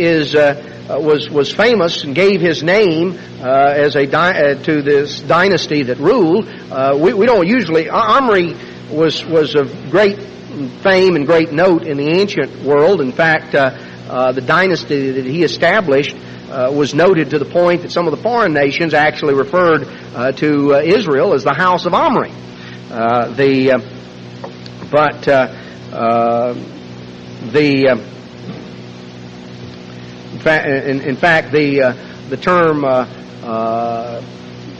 was famous and gave his name to this dynasty that ruled. We don't usually. Omri was of great fame and great note in the ancient world. In fact, the dynasty that he established was noted to the point that some of the foreign nations actually referred to Israel as the house of Omri. In fact, the term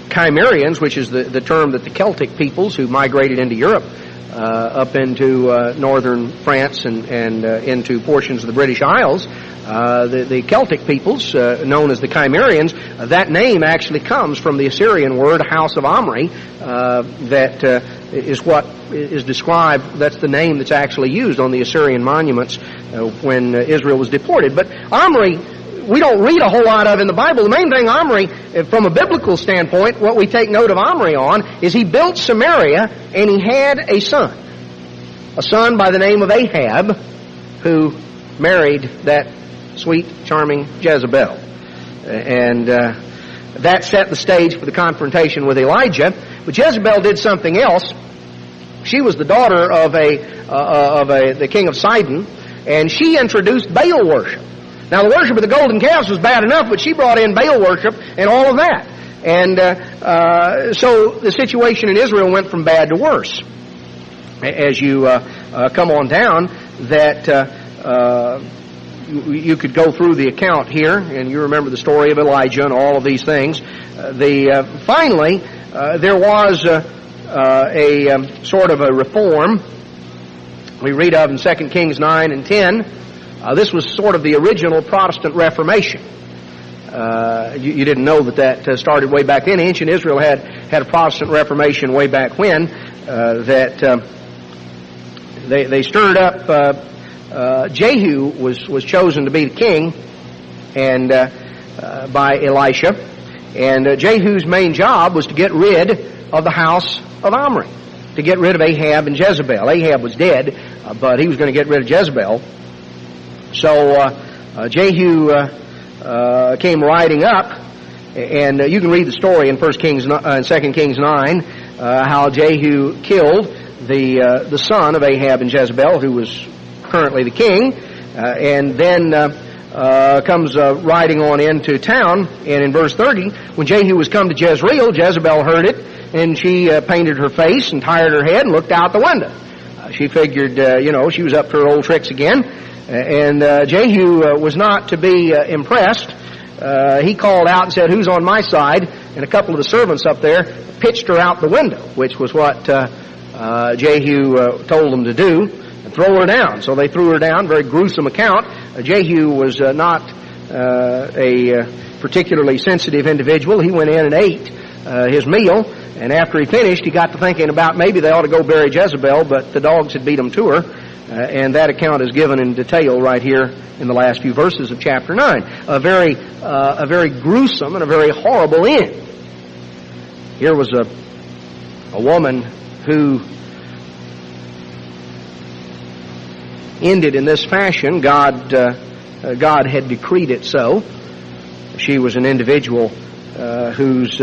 Cimmerians, which is the term that the Celtic peoples who migrated into Europe up into northern France and into portions of the British Isles, the Celtic peoples, known as the Cimmerians, that name actually comes from the Assyrian word house of Omri, that is what is described. That's the name that's actually used on the Assyrian monuments when Israel was deported. But Omri, we don't read a whole lot of in the Bible. The main thing Omri, from a biblical standpoint, what we take note of Omri on, is he built Samaria and he had a son by the name of Ahab, who married that sweet, charming Jezebel. And that set the stage for the confrontation with Elijah. But Jezebel did something else. She was the daughter of the king of Sidon, and she introduced Baal worship. Now, the worship of the golden calves was bad enough, but she brought in Baal worship and all of that. And so the situation in Israel went from bad to worse. As you come on down, that you could go through the account here, and you remember the story of Elijah and all of these things. Finally, there was a sort of a reform we read of in 2 Kings 9 and 10. This was sort of the original Protestant Reformation. You didn't know that started way back then. Ancient Israel had a Protestant Reformation way back when, that they stirred up. Jehu was chosen to be the king, and by Elisha, and Jehu's main job was to get rid of the house of Omri, to get rid of Ahab and Jezebel. Ahab was dead, but he was going to get rid of Jezebel. So Jehu came riding up, and you can read the story in 2 Kings 9, how Jehu killed the son of Ahab and Jezebel, who was currently the king, and then comes riding on into town. And in verse 30, when Jehu was come to Jezreel, Jezebel heard it, and she painted her face and tired her head and looked out the window. She figured, she was up to her old tricks again. And Jehu was not to be impressed. He called out and said, "Who's on my side?" And a couple of the servants up there pitched her out the window, which was what Jehu told them to do, and throw her down. So they threw her down. Very gruesome account. Jehu was not a particularly sensitive individual. He went in and ate his meal, and after he finished, he got to thinking about maybe they ought to go bury Jezebel, but the dogs had beat him to her. And that account is given in detail right here in the last few verses of chapter 9. A very gruesome and a very horrible end. Here was a woman who ended in this fashion. God had decreed it so. She was an individual whose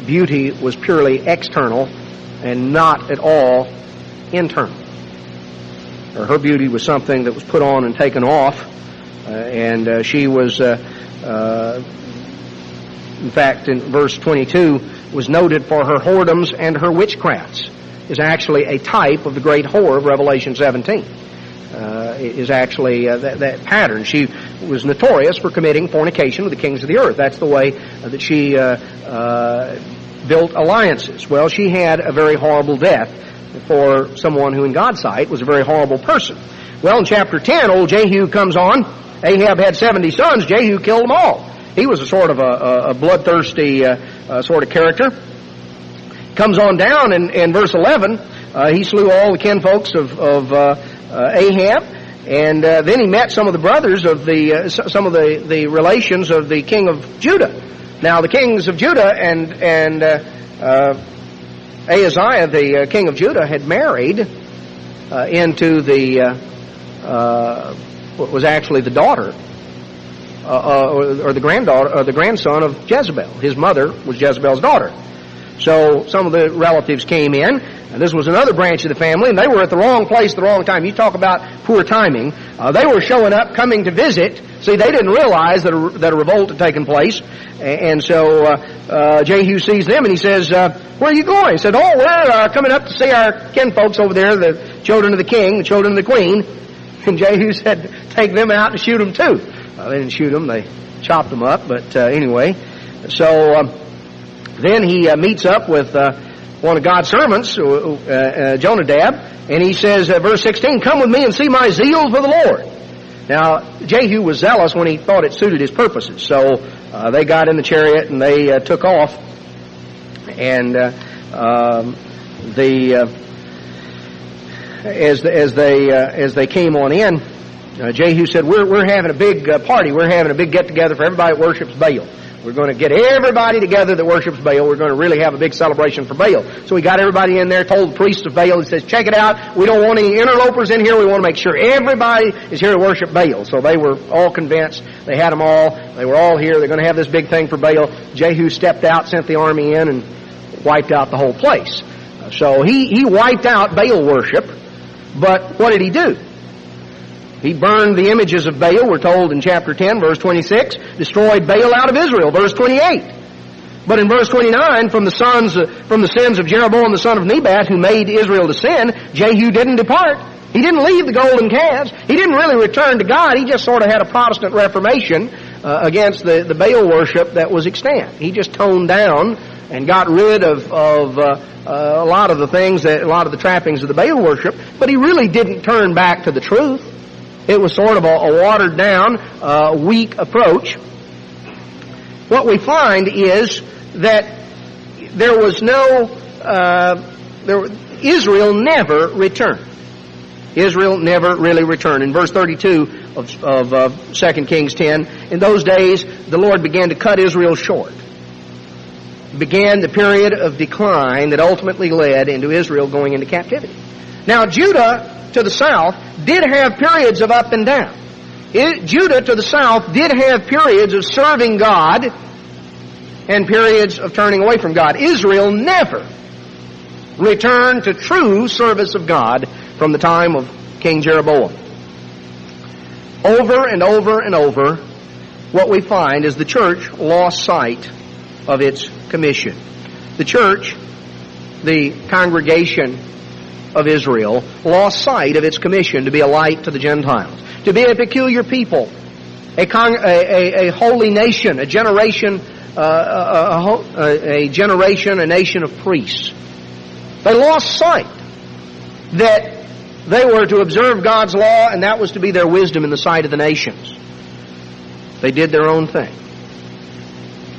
beauty was purely external and not at all internal. Her beauty was something that was put on and taken off, and she was, in fact, in verse 22, was noted for her whoredoms and her witchcrafts. Is actually a type of the great whore of Revelation 17. Is actually that pattern. She was notorious for committing fornication with the kings of the earth. That's the way that she built alliances. Well, she had a very horrible death for someone who in God's sight was a very horrible person. Well, in chapter 10, old Jehu comes on. Ahab had 70 sons. Jehu killed them all. He was a sort of a bloodthirsty sort of character. Comes on down in verse 11. He slew all the kinfolks of Ahab, and then he met some of the brothers of some of the relations of the king of Judah. Now, the kings of Judah and Ahaziah, the king of Judah, had married into what was actually the daughter or the granddaughter or the grandson of Jezebel. His mother was Jezebel's daughter. So some of the relatives came in, and this was another branch of the family, and they were at the wrong place at the wrong time. You talk about poor timing. They were showing up, coming to visit. See, they didn't realize that a revolt had taken place. And so Jehu sees them, and he says, "Where are you going?" He said, "Oh, we're coming up to see our kinfolks over there, the children of the king, the children of the queen." And Jehu said, "Take them out and shoot them too." They didn't shoot them. They chopped them up. But anyway, so then he meets up with one of God's servants, Jonadab, and he says, verse 16, "Come with me and see my zeal for the Lord." Now, Jehu was zealous when he thought it suited his purposes. So they got in the chariot and they took off. And as they came on in, Jehu said, "We're having a big party. We're having a big get together for everybody that worships Baal. We're going to get everybody together that worships Baal. We're going to really have a big celebration for Baal." So he got everybody in there, told the priests of Baal, he says, "Check it out. We don't want any interlopers in here. We want to make sure everybody is here to worship Baal." So they were all convinced. They had them all. They were all here. They're going to have this big thing for Baal. Jehu stepped out, sent the army in, and wiped out the whole place. So he wiped out Baal worship. But what did he do? He burned the images of Baal, we're told in chapter 10, verse 26, destroyed Baal out of Israel, verse 28. But in verse 29, from the sins of Jeroboam the son of Nebat, who made Israel to sin, Jehu didn't depart. He didn't leave the golden calves. He didn't really return to God. He just sort of had a Protestant Reformation against the Baal worship that was extant. He just toned down and got rid of a lot of the things, a lot of the trappings of the Baal worship, but he really didn't turn back to the truth. It was sort of a watered down, weak approach. What we find is that there was Israel never returned. Israel never really returned. In verse 32 of 2 Kings 10, in those days the Lord began to cut Israel short. Began the period of decline that ultimately led into Israel going into captivity. Now Judah to the south did have periods of up and down. Judah to the south did have periods of serving God and periods of turning away from God. Israel never returned to true service of God from the time of King Jeroboam. Over and over and over, what we find is the church lost sight of its commission. The church, the congregation of Israel, lost sight of its commission to be a light to the Gentiles, to be a peculiar people, a holy nation, a nation of priests. They lost sight that they were to observe God's law, and that was to be their wisdom in the sight of the nations. They did their own thing.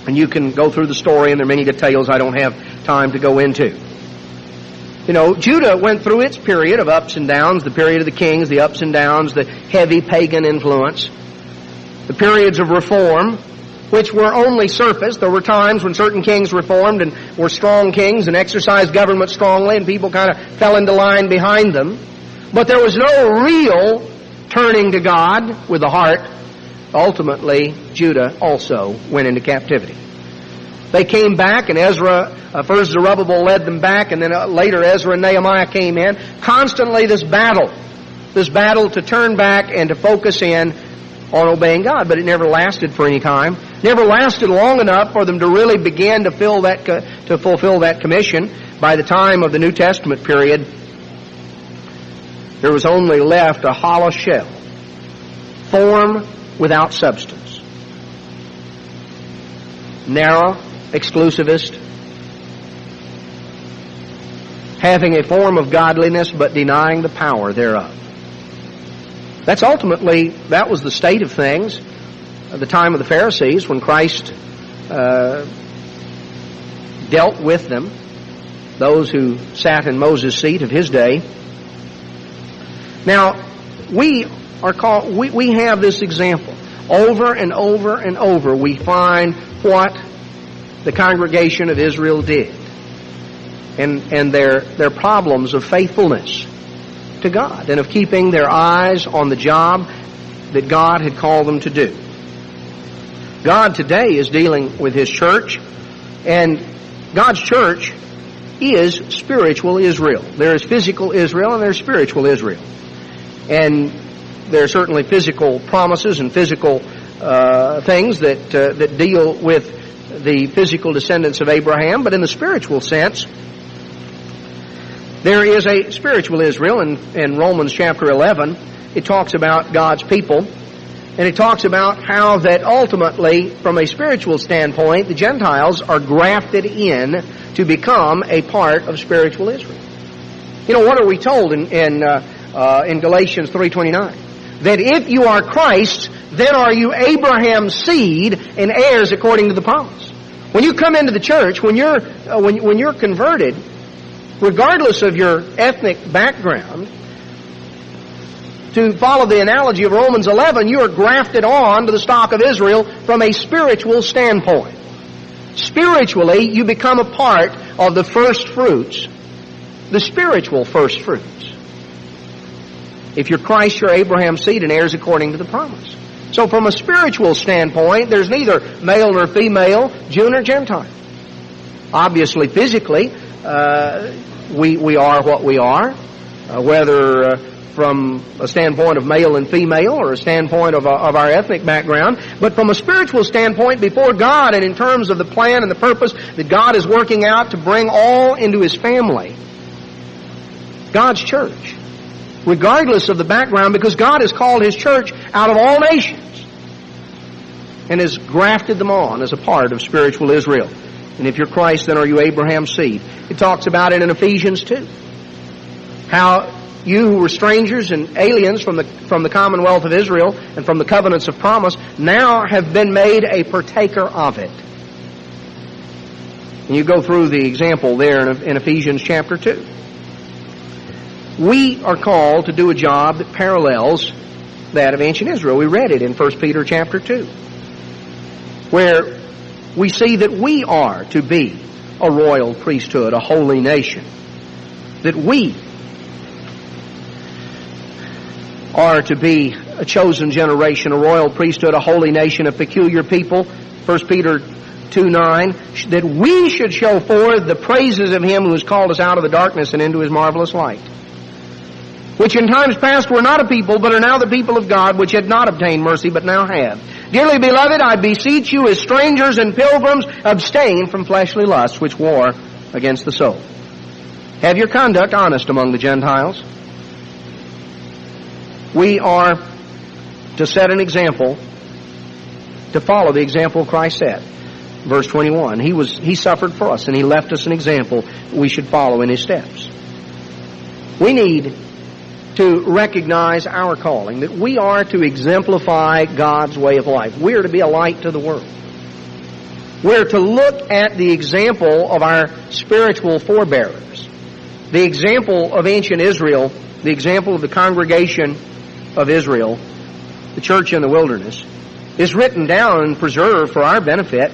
And you can go through the story, and there are many details I don't have time to go into. You know, Judah went through its period of ups and downs, the period of the kings, the ups and downs, the heavy pagan influence, the periods of reform, which were only surface. There were times when certain kings reformed and were strong kings and exercised government strongly, and people kind of fell into line behind them. But there was no real turning to God with the heart. Ultimately, Judah also went into captivity. They came back, and first Zerubbabel led them back, and then later Ezra and Nehemiah came in. Constantly this battle to turn back and to focus in on obeying God. But it never lasted for any time. Never lasted long enough for them to really begin to fulfill that commission. By the time of the New Testament period, there was only left a hollow shell, form without substance, narrow, exclusivist, having a form of godliness but denying the power thereof. That was the state of things at the time of the Pharisees when Christ dealt with them, those who sat in Moses' seat of his day. Now, we have this example. Over and over and over we find what the congregation of Israel did and their problems of faithfulness to God and of keeping their eyes on the job that God had called them to do. God today is dealing with His church, and God's church is spiritual Israel. There is physical Israel and there is spiritual Israel. And there are certainly physical promises and physical things that deal with the physical descendants of Abraham, but in the spiritual sense, there is a spiritual Israel. In Romans chapter 11, it talks about God's people, and it talks about how that ultimately, from a spiritual standpoint, the Gentiles are grafted in to become a part of spiritual Israel. You know, what are we told in Galatians 3:29? That if you are Christ, then are you Abraham's seed and heirs according to the promise. When you come into the church, when you're converted, regardless of your ethnic background, to follow the analogy of Romans 11, you are grafted on to the stock of Israel from a spiritual standpoint. Spiritually, you become a part of the first fruits, the spiritual first fruits. If you're Christ, you're Abraham's seed and heirs according to the promise. So from a spiritual standpoint, there's neither male nor female, Jew nor Gentile. Obviously, physically, we are what we are, whether from a standpoint of male and female or a standpoint of our ethnic background. But from a spiritual standpoint before God and in terms of the plan and the purpose that God is working out to bring all into His family, God's church, regardless of the background, because God has called His church out of all nations and has grafted them on as a part of spiritual Israel. And if you're Christ, then are you Abraham's seed? It talks about it in Ephesians 2. How you who were strangers and aliens from the commonwealth of Israel and from the covenants of promise now have been made a partaker of it. And you go through the example there in Ephesians chapter 2. We are called to do a job that parallels that of ancient Israel. We read it in 1 Peter chapter 2, where we see that we are to be a royal priesthood, a holy nation. That we are to be a chosen generation, a royal priesthood, a holy nation, a peculiar people. 1 Peter 2:9, that we should show forth the praises of Him who has called us out of the darkness and into His marvelous light, which in times past were not a people, but are now the people of God, which had not obtained mercy, but now have. Dearly beloved, I beseech you as strangers and pilgrims, abstain from fleshly lusts, which war against the soul. Have your conduct honest among the Gentiles. We are to set an example, to follow the example Christ set. Verse 21, He suffered for us, and He left us an example we should follow in His steps. We need to recognize our calling, that we are to exemplify God's way of life. We are to be a light to the world. We're to look at the example of our spiritual forebearers, the example of ancient Israel, the example of the congregation of Israel, the church in the wilderness, is written down and preserved for our benefit.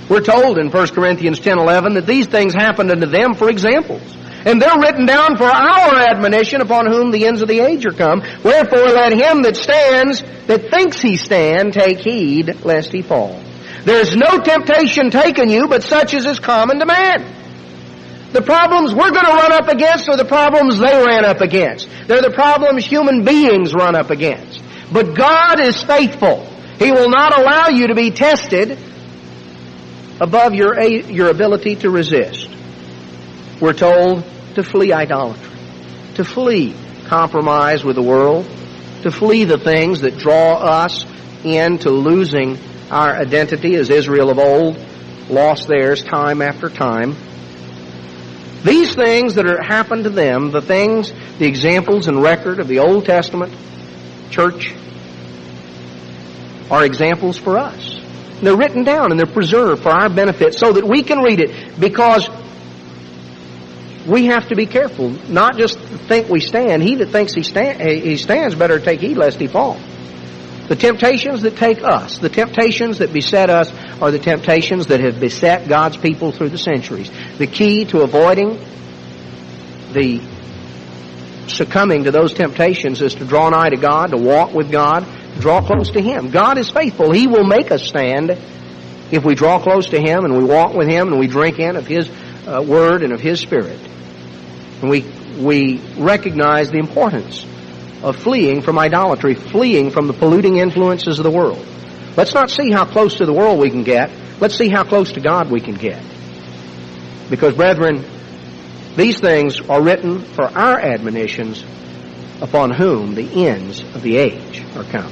We're told in 1 Corinthians 10:11 that these things happened unto them for examples. And they're written down for our admonition, upon whom the ends of the age are come. Wherefore let him that stands, that thinks he stand, take heed lest he fall. There is no temptation taken you, but such as is common to man. The problems we're going to run up against are the problems they ran up against. They're the problems human beings run up against. But God is faithful. He will not allow you to be tested above your ability to resist. We're told to flee idolatry, to flee compromise with the world, to flee the things that draw us into losing our identity as Israel of old lost theirs time after time. These things that happened to them, the things, the examples and record of the Old Testament church, are examples for us. They're written down and they're preserved for our benefit so that we can read it, because we have to be careful, not just think we stand. He that thinks he stands better take heed lest he fall. The temptations that take us, the temptations that beset us, are the temptations that have beset God's people through the centuries. The key to avoiding the succumbing to those temptations is to draw nigh to God, to walk with God, to draw close to Him. God is faithful. He will make us stand if we draw close to Him and we walk with Him and we drink in of His Word and of His Spirit. And we recognize the importance of fleeing from idolatry, fleeing from the polluting influences of the world. Let's not see how close to the world we can get. Let's see how close to God we can get. Because, brethren, these things are written for our admonitions, upon whom the ends of the age are come.